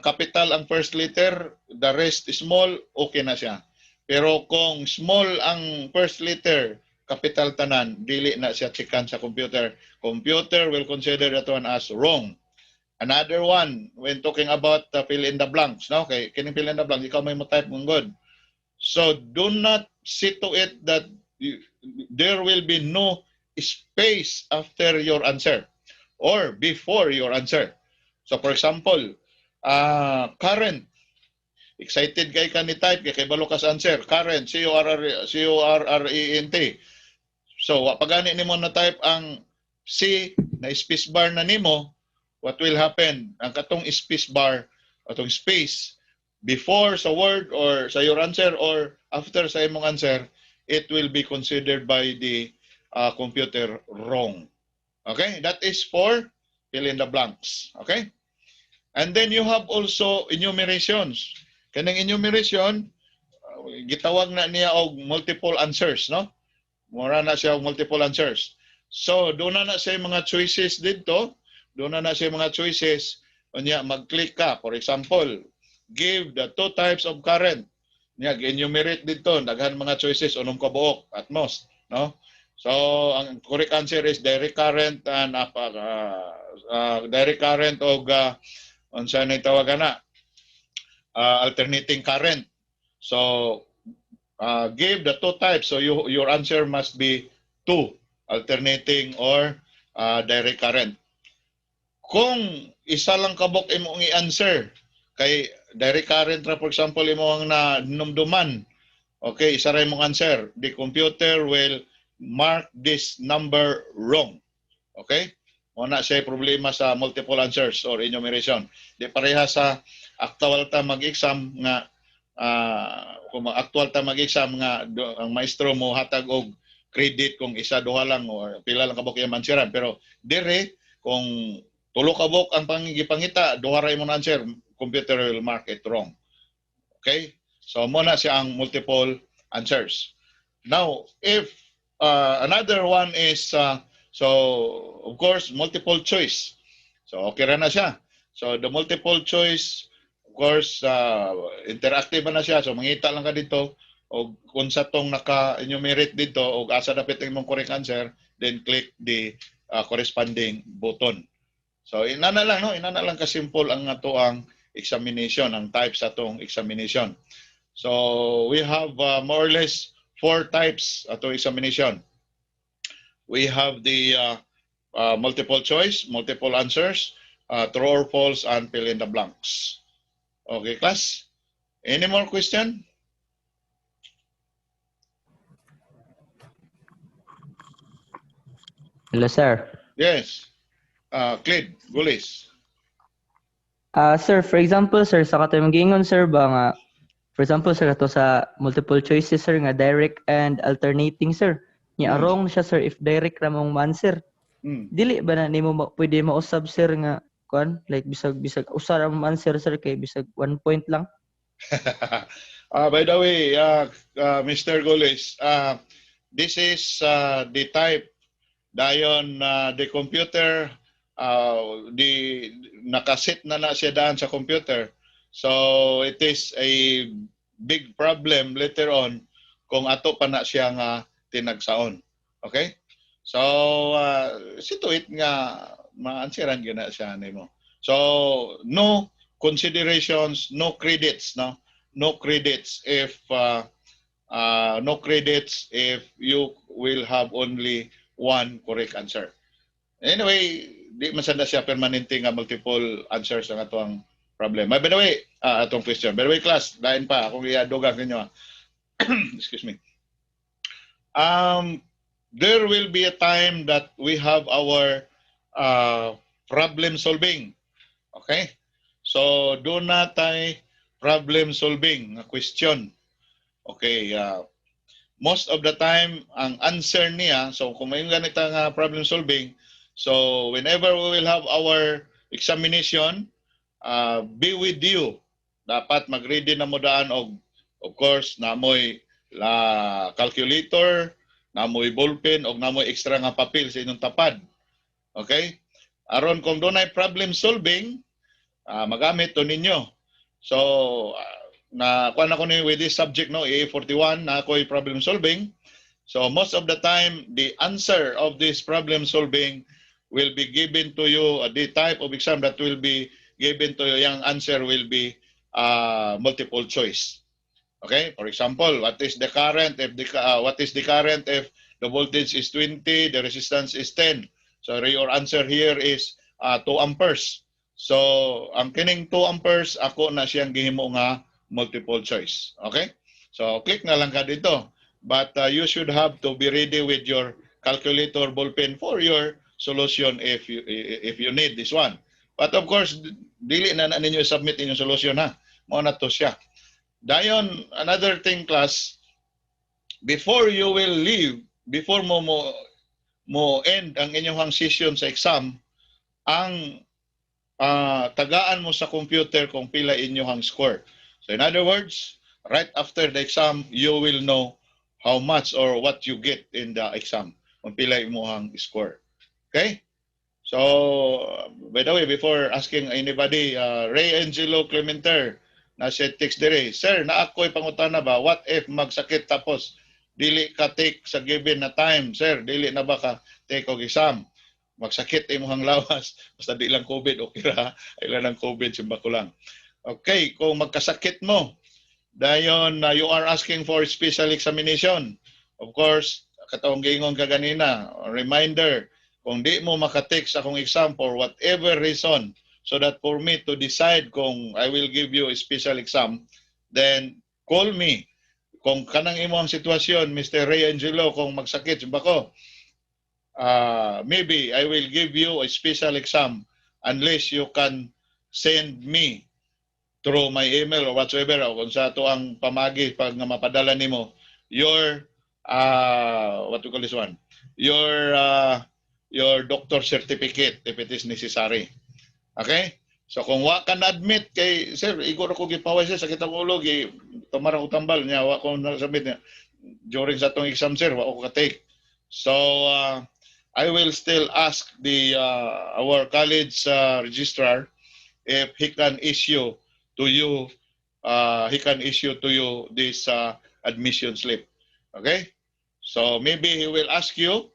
Capital ang first letter, the rest small, okay na siya. Pero kung small ang first letter, capital tanan, dili na siya checkan sa computer. Computer will consider that one as wrong. Another one, when talking about fill in the blanks, no? Okay, kining fill in the blanks, ikaw may mo type mong good. So do not see to it that there will be no space after your answer or before your answer. So for example, current, excited kay ka ni type kay balo ka sa answer, current, current. So pagani nimo na type ang C na space bar na nimo, what will happen? Ang katong space bar, atong space before sa word or sa your answer or after sa imong answer, it will be considered by the computer wrong. Okay? That is for fill in the blanks. Okay? And then you have also enumerations. Kanang enumeration, gitawag na niya og multiple answers, no? Mura na siya og multiple answers. So, doon na siya mga choices dito. Doon na siya mga choices. Unya, mag-click ka. For example, give the two types of current. Nya, enumerate dito. Daghan mga choices. Unong kabuok at most. No? So, ang correct answer is direct current and direct current o unsa na tawagan na alternating current. So give the two types. So your answer must be two, alternating or direct current. Kung isa lang kabok imong i-answer kay direct current ra, for example, imong na numduman, okay, isa ra imong answer, the computer will mark this number wrong. Okay? Muna siya problema sa multiple answers or enumeration. Di pareha sa actual ta mag-exam nga kung actual ta mag-exam nga ang maestro mo hatag og credit kung isa duha lang o pila lang kabok yung mansiran. Pero dire kung tulo kabok ang pangipangita, duha ra imong answer, computer will mark it wrong. Okay? So muna siya ang multiple answers. Now, if another one is so, of course, multiple choice. So, okay na siya. So, the multiple choice, of course, interactive na siya. So, mangita lang ka dito o kung sa tong naka-enumerate dito o asa dapat yung mong correct answer, then click the corresponding button. So, inana lang, no? Inana lang ka-simple ang ato ang examination, ang types sa atong examination. So, we have more or less 4 types ato examination. We have the multiple choice, multiple answers, true or false, and fill in the blanks. Okay, class? Any more question? Hello, sir. Yes. Clid, Gulis. Sir, for example, sir, sa katong gingon, sir, ba nga, for example, sir, kato sa multiple choices, sir, nga direct and alternating, sir. Nya wrong siya, sir, if direct ra mong answer. Dili ba na nimo pwede mausab, sir, nga kuan like bisag usa ra mong answer, sir, kay bisag 1 point lang. By the way, Mr. Gulis, this is the type dayon the computer nakasit na siya daan sa computer. So it is a big problem later on kung ato pa na siya nga tinagsaon. Okay? So situit nga ma-answeran gyud na siya nimo. So no considerations, no credits, no? No credits if no credits if you will have only one correct answer. Anyway, di man sada siya permanente nga multiple answers ang atong problem. By the way, atong question. By the way, class, lain pa akong iadugang ninyo. Excuse me. There will be a time that we have our problem solving. Okay? So, doon na tayo problem solving, question. Okay, most of the time, ang answer niya, so kung may ganito nga problem solving, so whenever we will have our examination, be with you dapat mag-ready na mo daan og of course namoy la calculator, namoy ballpen og namoy extra nga papel sa inyong tapad. Okay? Aron kung dunay problem solving, magamit to ninyo. So na kuan ako ni with this subject no AA41 na ako'y problem solving. So most of the time the answer of this problem solving will be given to you, the type of exam that will be given to you, yung answer will be multiple choice. Okay? For example, what is the current if the voltage is 20, the resistance is 10. So your answer here is 2 amperes. So ang kining 2 amperes ako na siyang gihimo nga multiple choice. Okay? So click na lang ka dito. But you should have to be ready with your calculator ballpen for your solution if you need this one. But of course, dili na ninyo submit inyong solution ha. Mo na to siya. Dayon, another thing class, before you will leave, before mo end ang inyong session sa exam, ang tagaan mo sa computer kung pila inyong score. So in other words, right after the exam, you will know how much or what you get in the exam kung pila inyong score. Okay? So, by the way, before asking anybody, Ray Angelo Clementer, na siya text dire, Sir, na ako'y pangutana ba, what if magsakit tapos dili ka take sa given na time? Sir, dili na ba ka take og exam? Magsakit imong lawas, basta di lang COVID, okay ra, ilan ng COVID, simba ko lang. Okay, kung magkasakit mo, dayon you are asking for special examination. Of course, katong giingon ka ganina, reminder, kung di mo makatake sa akong exam for whatever reason, so that for me to decide kung I will give you a special exam, then call me. Kung kanang imo ang sitwasyon, Mr. Ray Angelo, kung magsakit ba ko, maybe I will give you a special exam unless you can send me through my email or whatsoever, o kung sa to ang pamagi pag nga mapadala nimo your what we call this one, your doctor certificate if it is necessary. Okay? So kung wa ka na-admit kay sir, igor ko gipaway sa sakit ang ulo, tumara ko tambal niya, wa ko na-submit niya during sa tong exam sir, wa ko ka-take. So I will still ask the our college registrar if he can issue to you this admission slip. Okay? So maybe he will ask you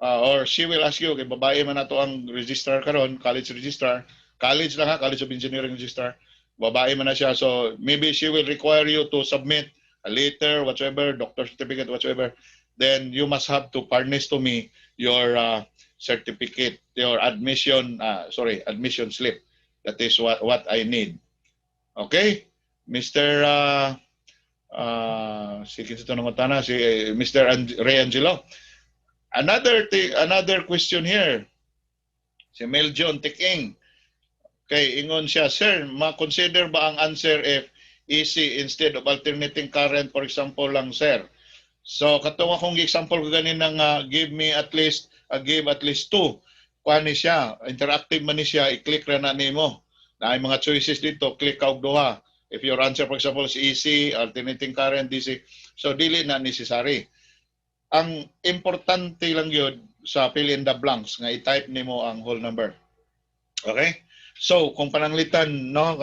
or she will ask you, kay babae man nato ang registrar karon, college registrar, college lang ha, College of Engineering registrar, babae man na siya, so maybe she will require you to submit a letter, whatsoever, doctor certificate, whatsoever, then you must have to furnish to me your certificate, your admission slip. That is what I need. Okay? Mr. Sige ito naman tana, si Mr. Ray Angelo. Another question here. Si Mel John Tiking. Okay, ingon siya, Sir, ma-consider ba ang answer if easy instead of alternating current, for example lang, sir? So, katong akong example ko ganina nga, give at least 2. Kuha ni siya, interactive man ni siya, i-click ra na nimo. Na ay mga choices dito, click ka og duha. If your answer, for example, is easy, alternating current, DC, so dili na necessary. Ang importante lang yun sa fill in the blanks nga i-type nimo ang whole number. Okay? So, kung pananglitan, no,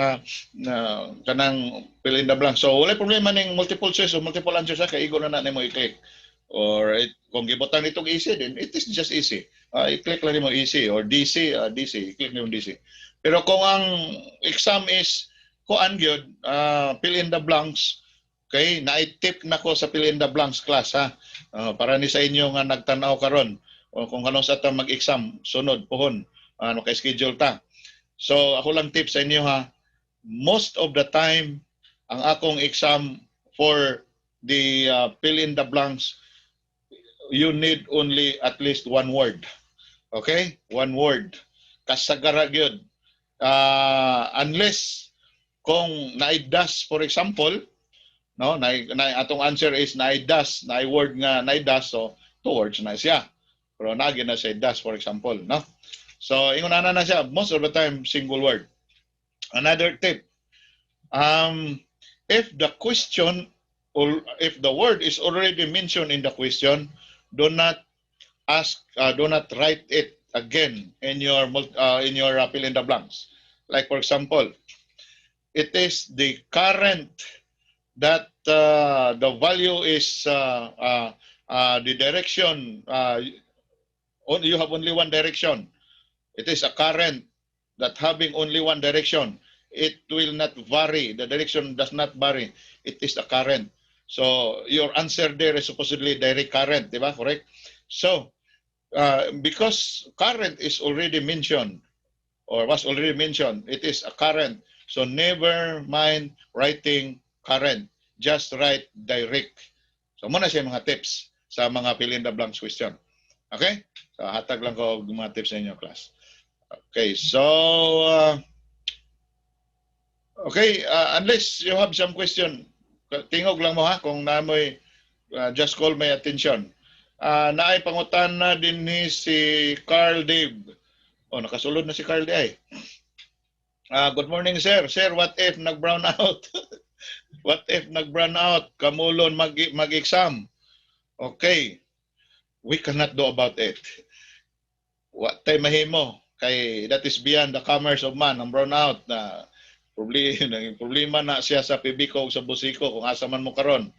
kanang fill in the blanks. So, wala problema ning multiple choice o multiple answers sa kay igo na nimo i-click. Or kung gibutan itong easy, then it is just easy. I-click lang nimo easy or DC, i-click nimo DC. Pero kung ang exam is kuan gyud, fill in the blanks, okay, na-tip na ko sa fill in the blanks class ha. Para ni sa inyo nga nagtanaw karon o kung kanong sa ta mag-exam sunod pohon, kay schedule ta. So ako lang tip sa inyo ha. Most of the time ang akong exam for the fill in the blanks, you need only at least one word. Okay? One word. Kasagara gyud. Unless kung naidas, for example, no, atong answer is naidas, na word nga naidas, so 2 words na siya. Pero nagi na siya das, for example, no? So ingon na siya, most of the time single word. Another tip, If the question or if the word is already mentioned in the question, do not do not write it again in your fill in the blanks. Like for example, it is the current that the value is the direction. You have only one direction. It is a current that having only one direction. It will not vary. The direction does not vary. It is a current. So your answer there is supposedly direct current, di ba? Correct? So because current is already mentioned or was already mentioned, it is a current. So never mind writing current. Just write direct. So muna siya mga tips sa mga fill in the blanks question. Okay? So hatag lang ko mga tips sa inyo, class. Okay, so unless you have some question, tingog lang mo ha kung namoy just call my attention. Naay pangutan na din ni si Carl Dave. Oh, nakasulod na si Carl Dave. Good morning, sir. Sir, what if nag-brown out? What if nag-brown out? Kamulon mag-exam. Okay. We cannot do about it. What time mahimo? Kay that is beyond the commerce of man. Ang brown out na problema na siya sa pibiko o sa busiko kung asa man mo karon.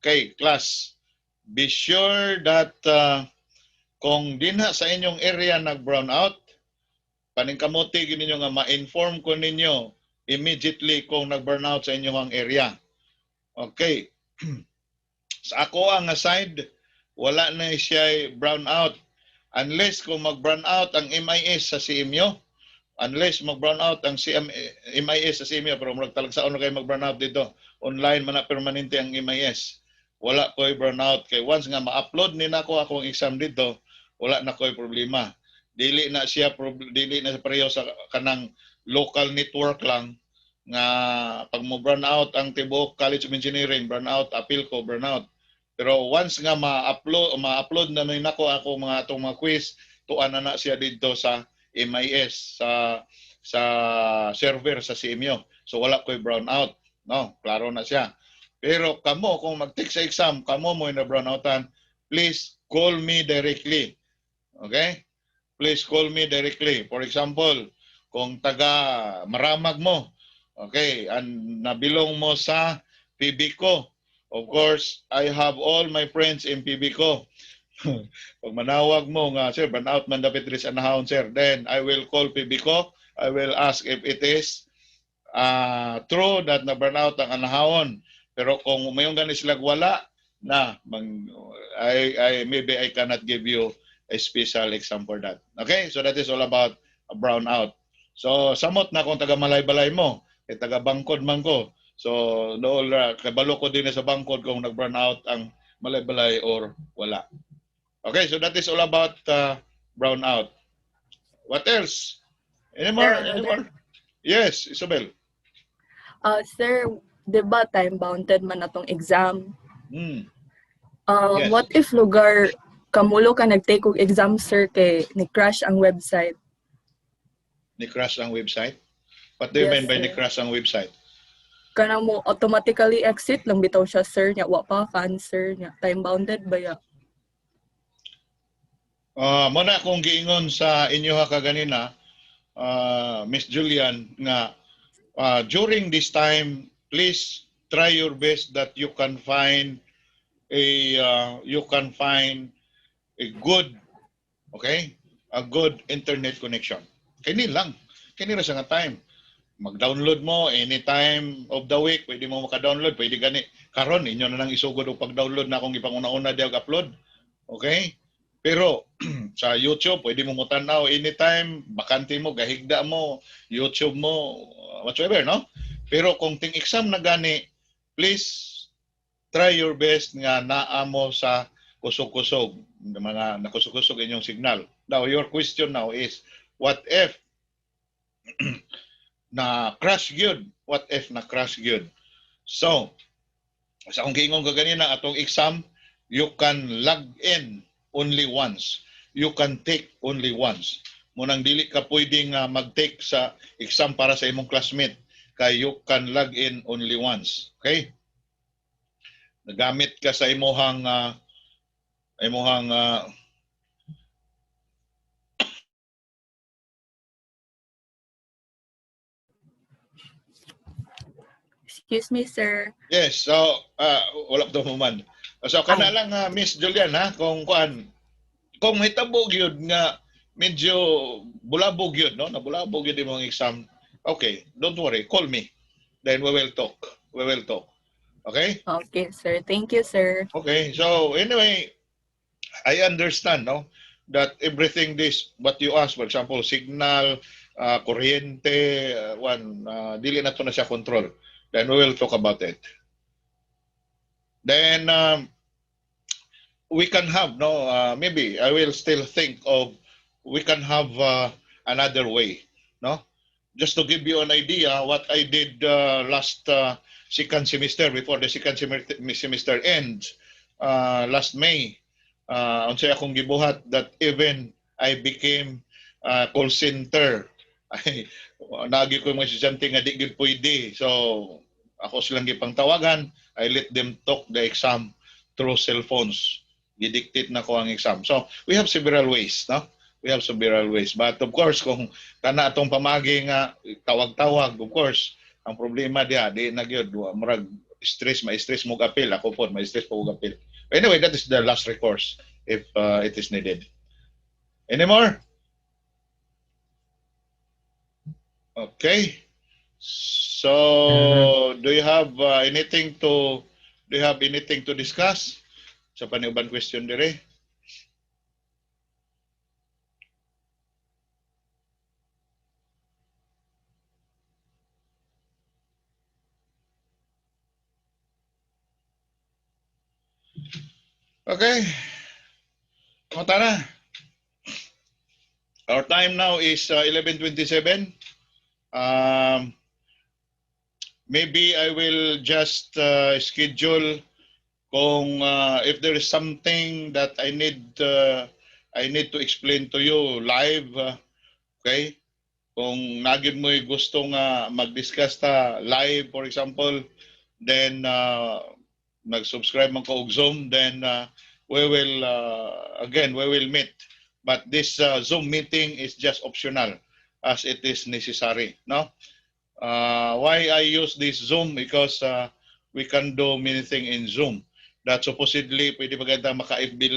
Okay, class. Be sure that kung dinha sa inyong area nag-brown out, paningkamuti gid ninyo nga ma-inform ko ninyo immediately kung nag-burn out sa inyong area. Okay. Sa ako ang side, wala na siya brown out unless kung mag-brown out ang MIS sa CMU, unless mag-brown out ang MIS sa CMU, pero murag talagsaon na kayo mag-brown out dito. Online man na permanente ang MIS. Wala ko'y brown out. Kay once nga ma-upload ni nako akong exam dito, wala na ko'y problema. Dili na siya pareho sa kanang local network lang nga pag mo brown out ang tibuok College of Engineering, brown out, appeal ko, brown out. Pero once nga ma-upload na may nako ako atong mga quiz, tuan na siya dito sa MIS sa server sa CMU. So wala ko'y brown out. No, klaro na siya. Pero kamo kung mag-take sa exam, kamo mo na brown outan, please call me directly. Okay? Please call me directly. For example, kung taga Maramag mo, okay, nabilong mo sa PBCO. Of course, I have all my friends in PBCO. Pag manawag mo nga, sir, burn out man dapat rin sa nahawon, sir. Then I will call PBCO. I will ask if it is true that na burn out ang anahawon. Pero kung mayong ganis sila wala, maybe I cannot give you a special exam for that. Okay? So that is all about a brown out. So samot na kung taga Malay-Balay mo, taga Bangkod man ko. So dool kabalo ko din sa Bangkod kung nag-brown out ang Malay-Balay or wala. Okay, so that is all about brown out. What else? Any more? Yes, Isabel. Sir, di ba time-bounded man atong exam? Yes. What if lugar kamulo ka nag-take og exam, sir, kay ni-crash ang website? Ni-crash ang website? What do you mean by ni-crash ang website? Kanang mo automatically exit lang bitaw siya, sir, nya wa pa ka-answer nya. Time-bounded ba ya? Muna akong giingon sa inyo ha kaganina, Miss Julian, nga during this time, please try your best that you can find a good, okay, a good internet connection. Kini lang ra sa nga time. Mag-download mo anytime of the week, pwede mo maka-download, pwede gani karon inyo na lang isugod og pag-download na akong ipanguna-una diag upload. Okay? Pero sa YouTube, pwede mo mutanaw anytime, bakante mo, gahigda mo, YouTube mo, whatsoever, no? Pero kung ting exam na gani, please try your best nga naa mo sa kusog-kusog, mga nakusog-kusog inyong signal. Now, your question now is, what if na crash gyud? What if na crash gyud? So, sa akong giingon ka ganina, atong exam, you can log in only once. You can take only once. Munang dili ka pwedeng mag-take sa exam para sa imong classmate. kay you can log in only once. Okay? Nagamit ka sa imuhang Excuse me, sir. yes, so wala pa man. So kana lang Miss Julian ha, kung hitabo gyud nga medyo bulabog yun, no? Nabulabog yun yung exam. Okay, don't worry. Call me. Then we will talk. We will talk. Okay? Okay, sir. Thank you, sir. Okay. So anyway, I understand, no? That everything this, what you ask, for example, signal, kuryente, dili na to na siya control. Then we will talk about it. Then we can have, no, maybe I will still think of, we can have another way, no? Just to give you an idea, what I did last second semester, before the second semester ends, last May, unsay akong gibuhat that even I became call center. Ay, nagi ko yung mga estudyante nga di gid pwede. So, ako silang gipang tawagan, I let them talk the exam through cell phones. Didictate na ko ang exam. So, we have several ways, no? We have several ways. But of course, kung kana atong pamagi nga tawag-tawag, of course, ang problema diha, di na gyud murag stress, ma-stress mo appeal. Ako po, ma-stress po appeal. Anyway, that is the last recourse if it is needed. Any more? Okay. So, do you have anything to discuss? Sa paniubang question dire? Okay. Kumata na. Our time now is 11:27. Maybe I will just schedule kung if there is something that I need to explain to you live, okay? Kung nagid mo gusto nga mag-discuss ta live, for example, then mag-subscribe man ko og Zoom, then we will meet. But this Zoom meeting is just optional as it is necessary, no? Why I use this Zoom? Because we can do many things in Zoom. That supposedly pwede maganda maka-FB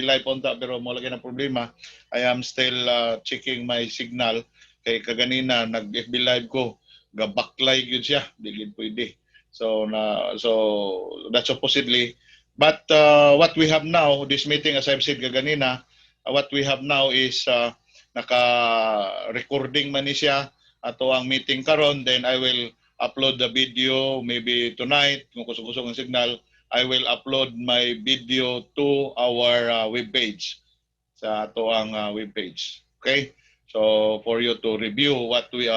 live punta, pero mo lagi ng problema. I am still checking my signal kay kaganina nag-FB live ko, ga-backlight yun siya, di gid pwede. So that's supposedly. But what we have now, this meeting, as I've said kaganina, what we have now is naka-recording man ni siya ato ang meeting karon, then I will upload the video maybe tonight kung gusto ng signal. I will upload my video to our webpage, sa ato ang webpage. Okay? So for you to review what we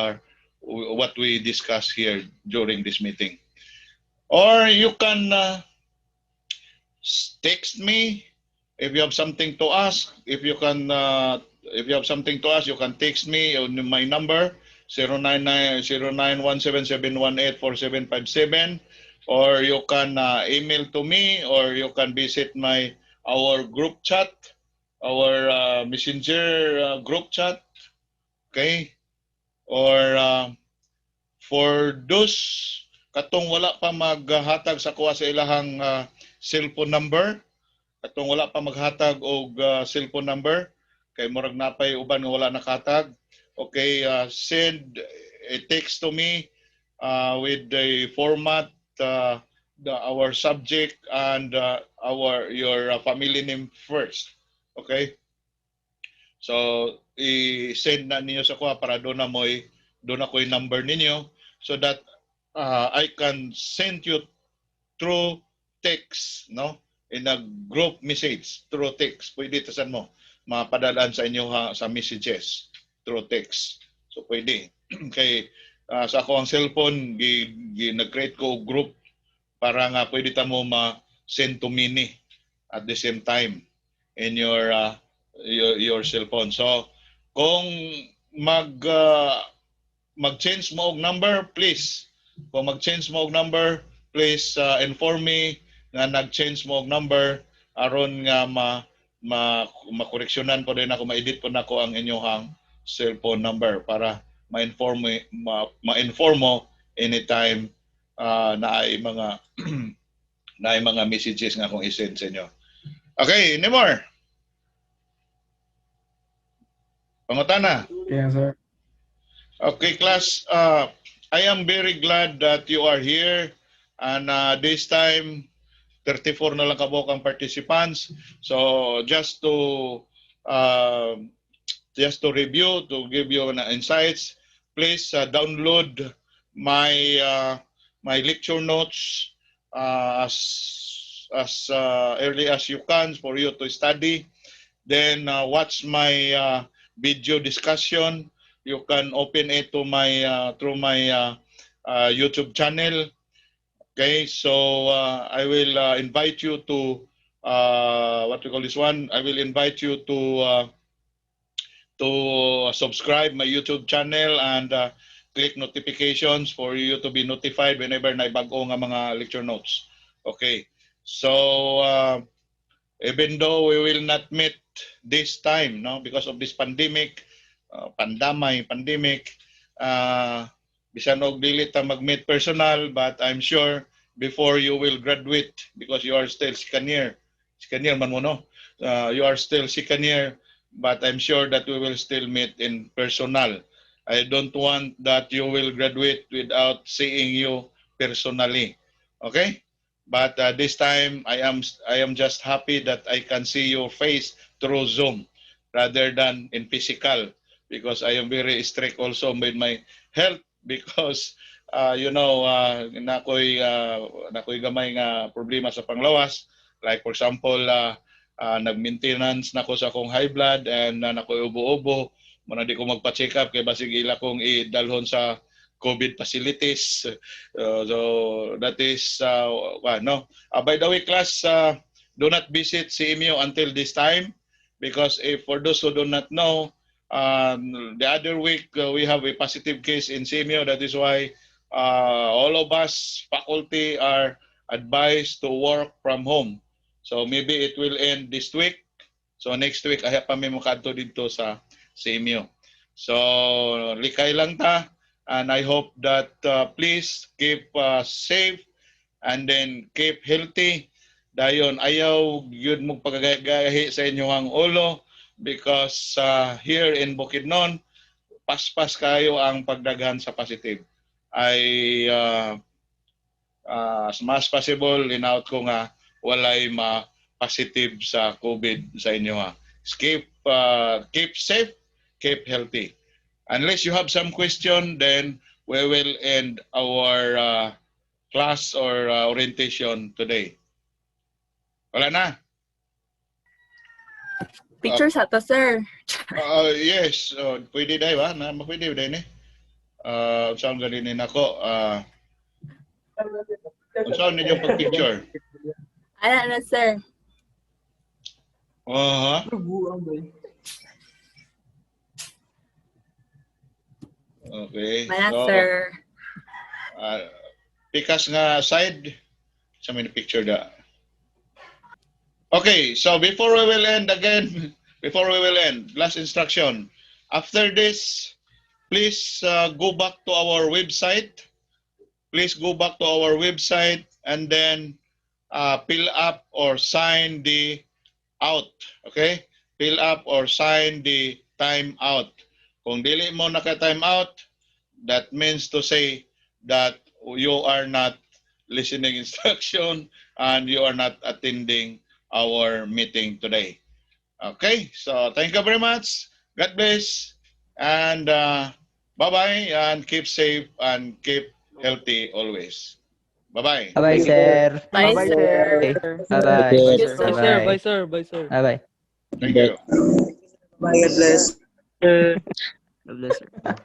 discuss here during this meeting. Or you can text me if you have something to ask. If you have something to ask, you can text me on my number 0917718477, or you can email to me, or you can visit our group chat, our messenger group chat. Okay? Or for those katong wala pa maghatag sa kuha sa ilahang cellphone number, katong wala pa maghatag og cellphone number, kay murag napay uban nga wala nakatag, okay, send a text to me with the format, our subject, and your family name first. Okay? So i-send na ninyo sa kuha para doon ako yung number ninyo, so that I can send you through text, no? In a group message through text. Pwede tasan mo mapadalaan sa inyo sa messages through text. So pwede. Kay sa ako ang cellphone nag-create ko group para nga pwede ta mo ma-send to me at the same time in your cellphone. So kung mag-change mo og number, please. Kung mag-change mo og number, please inform me nga nag-change mo og number aron nga makoreksyonan po din ako, ma-edit po nako ang inyong cellphone number para ma-inform mo anytime na ay mga na ay mga messages nga akong i-send sa inyo. Okay, any more? Pangutana. Yes, sir. Okay, class. I am very glad that you are here, and this time 34 na lang kabok ang participants. So just to review, to give you insights, please download my my lecture notes as early as you can for you to study. Then watch my video discussion. You can open it to my through my YouTube channel. Okay, so I will invite you to what we call this one. I will invite you to subscribe my YouTube channel and click notifications for you to be notified whenever naibago nga mga lecture notes. Okay, so even though we will not meet this time, no, because of this pandemic, pandemic, bisan og dili ta mag-meet personal, but I'm sure before you will graduate, because you are still second year man mo, no? You are still second year, but I'm sure that we will still meet in personal. I don't want that you will graduate without seeing you personally. Okay? But this time I am just happy that I can see your face through Zoom rather than in physical, because I am very strict also with my health, because you know, nakoy gamay nga problema sa panglawas, like for example nag-maintenance nako sa akong high blood, and nakoy ubo-ubo mo na di ko magpa-check up kay basig ila kong idalhon sa COVID facilities. So that is no. By the way, class, do not visit CMU until this time, because if for those who do not know, the other week we have a positive case in CMU. That is why all of us faculty are advised to work from home. So maybe it will end this week. So next week ay pa may mukadto dito sa CMU. So likay lang ta, and I hope that please keep safe and then keep healthy. Dayon ayaw gyud mo pagagahi sa inyong ulo, because here in Bukidnon paspas kayo ang pagdaghan sa positive. Ay as much possible in-out ko nga walay ma-positive sa COVID sa inyo ha. Keep safe, keep healthy. Unless you have some question, then we will end our class or orientation today. Wala na? Picture sa to, sir. Yes, pwede dahil ba? Pwede dahil ni. Saan ganinin ako? Saan ninyo pag-picture? Ano na, sir? Okay. Mana, So, sir. pikas nga side. Sa may picture da. Okay, so before we will end, last instruction. After this, please go back to our website. Please go back to our website and then fill up or sign the out. Okay? Fill up or sign the time out. Kung dili mo naka-time out, that means to say that you are not listening instruction and you are not attending our meeting today. Okay? So, thank you very much. God bless. And bye-bye, and keep safe and keep healthy always. Bye-bye. Bye-bye, sir. Bye, Bye, sir. Bye-bye. Thank you, Bye, sir. Bye-bye. sir. Bye, sir. Bye-bye. Thank you. Bye, God bless. God bless, sir.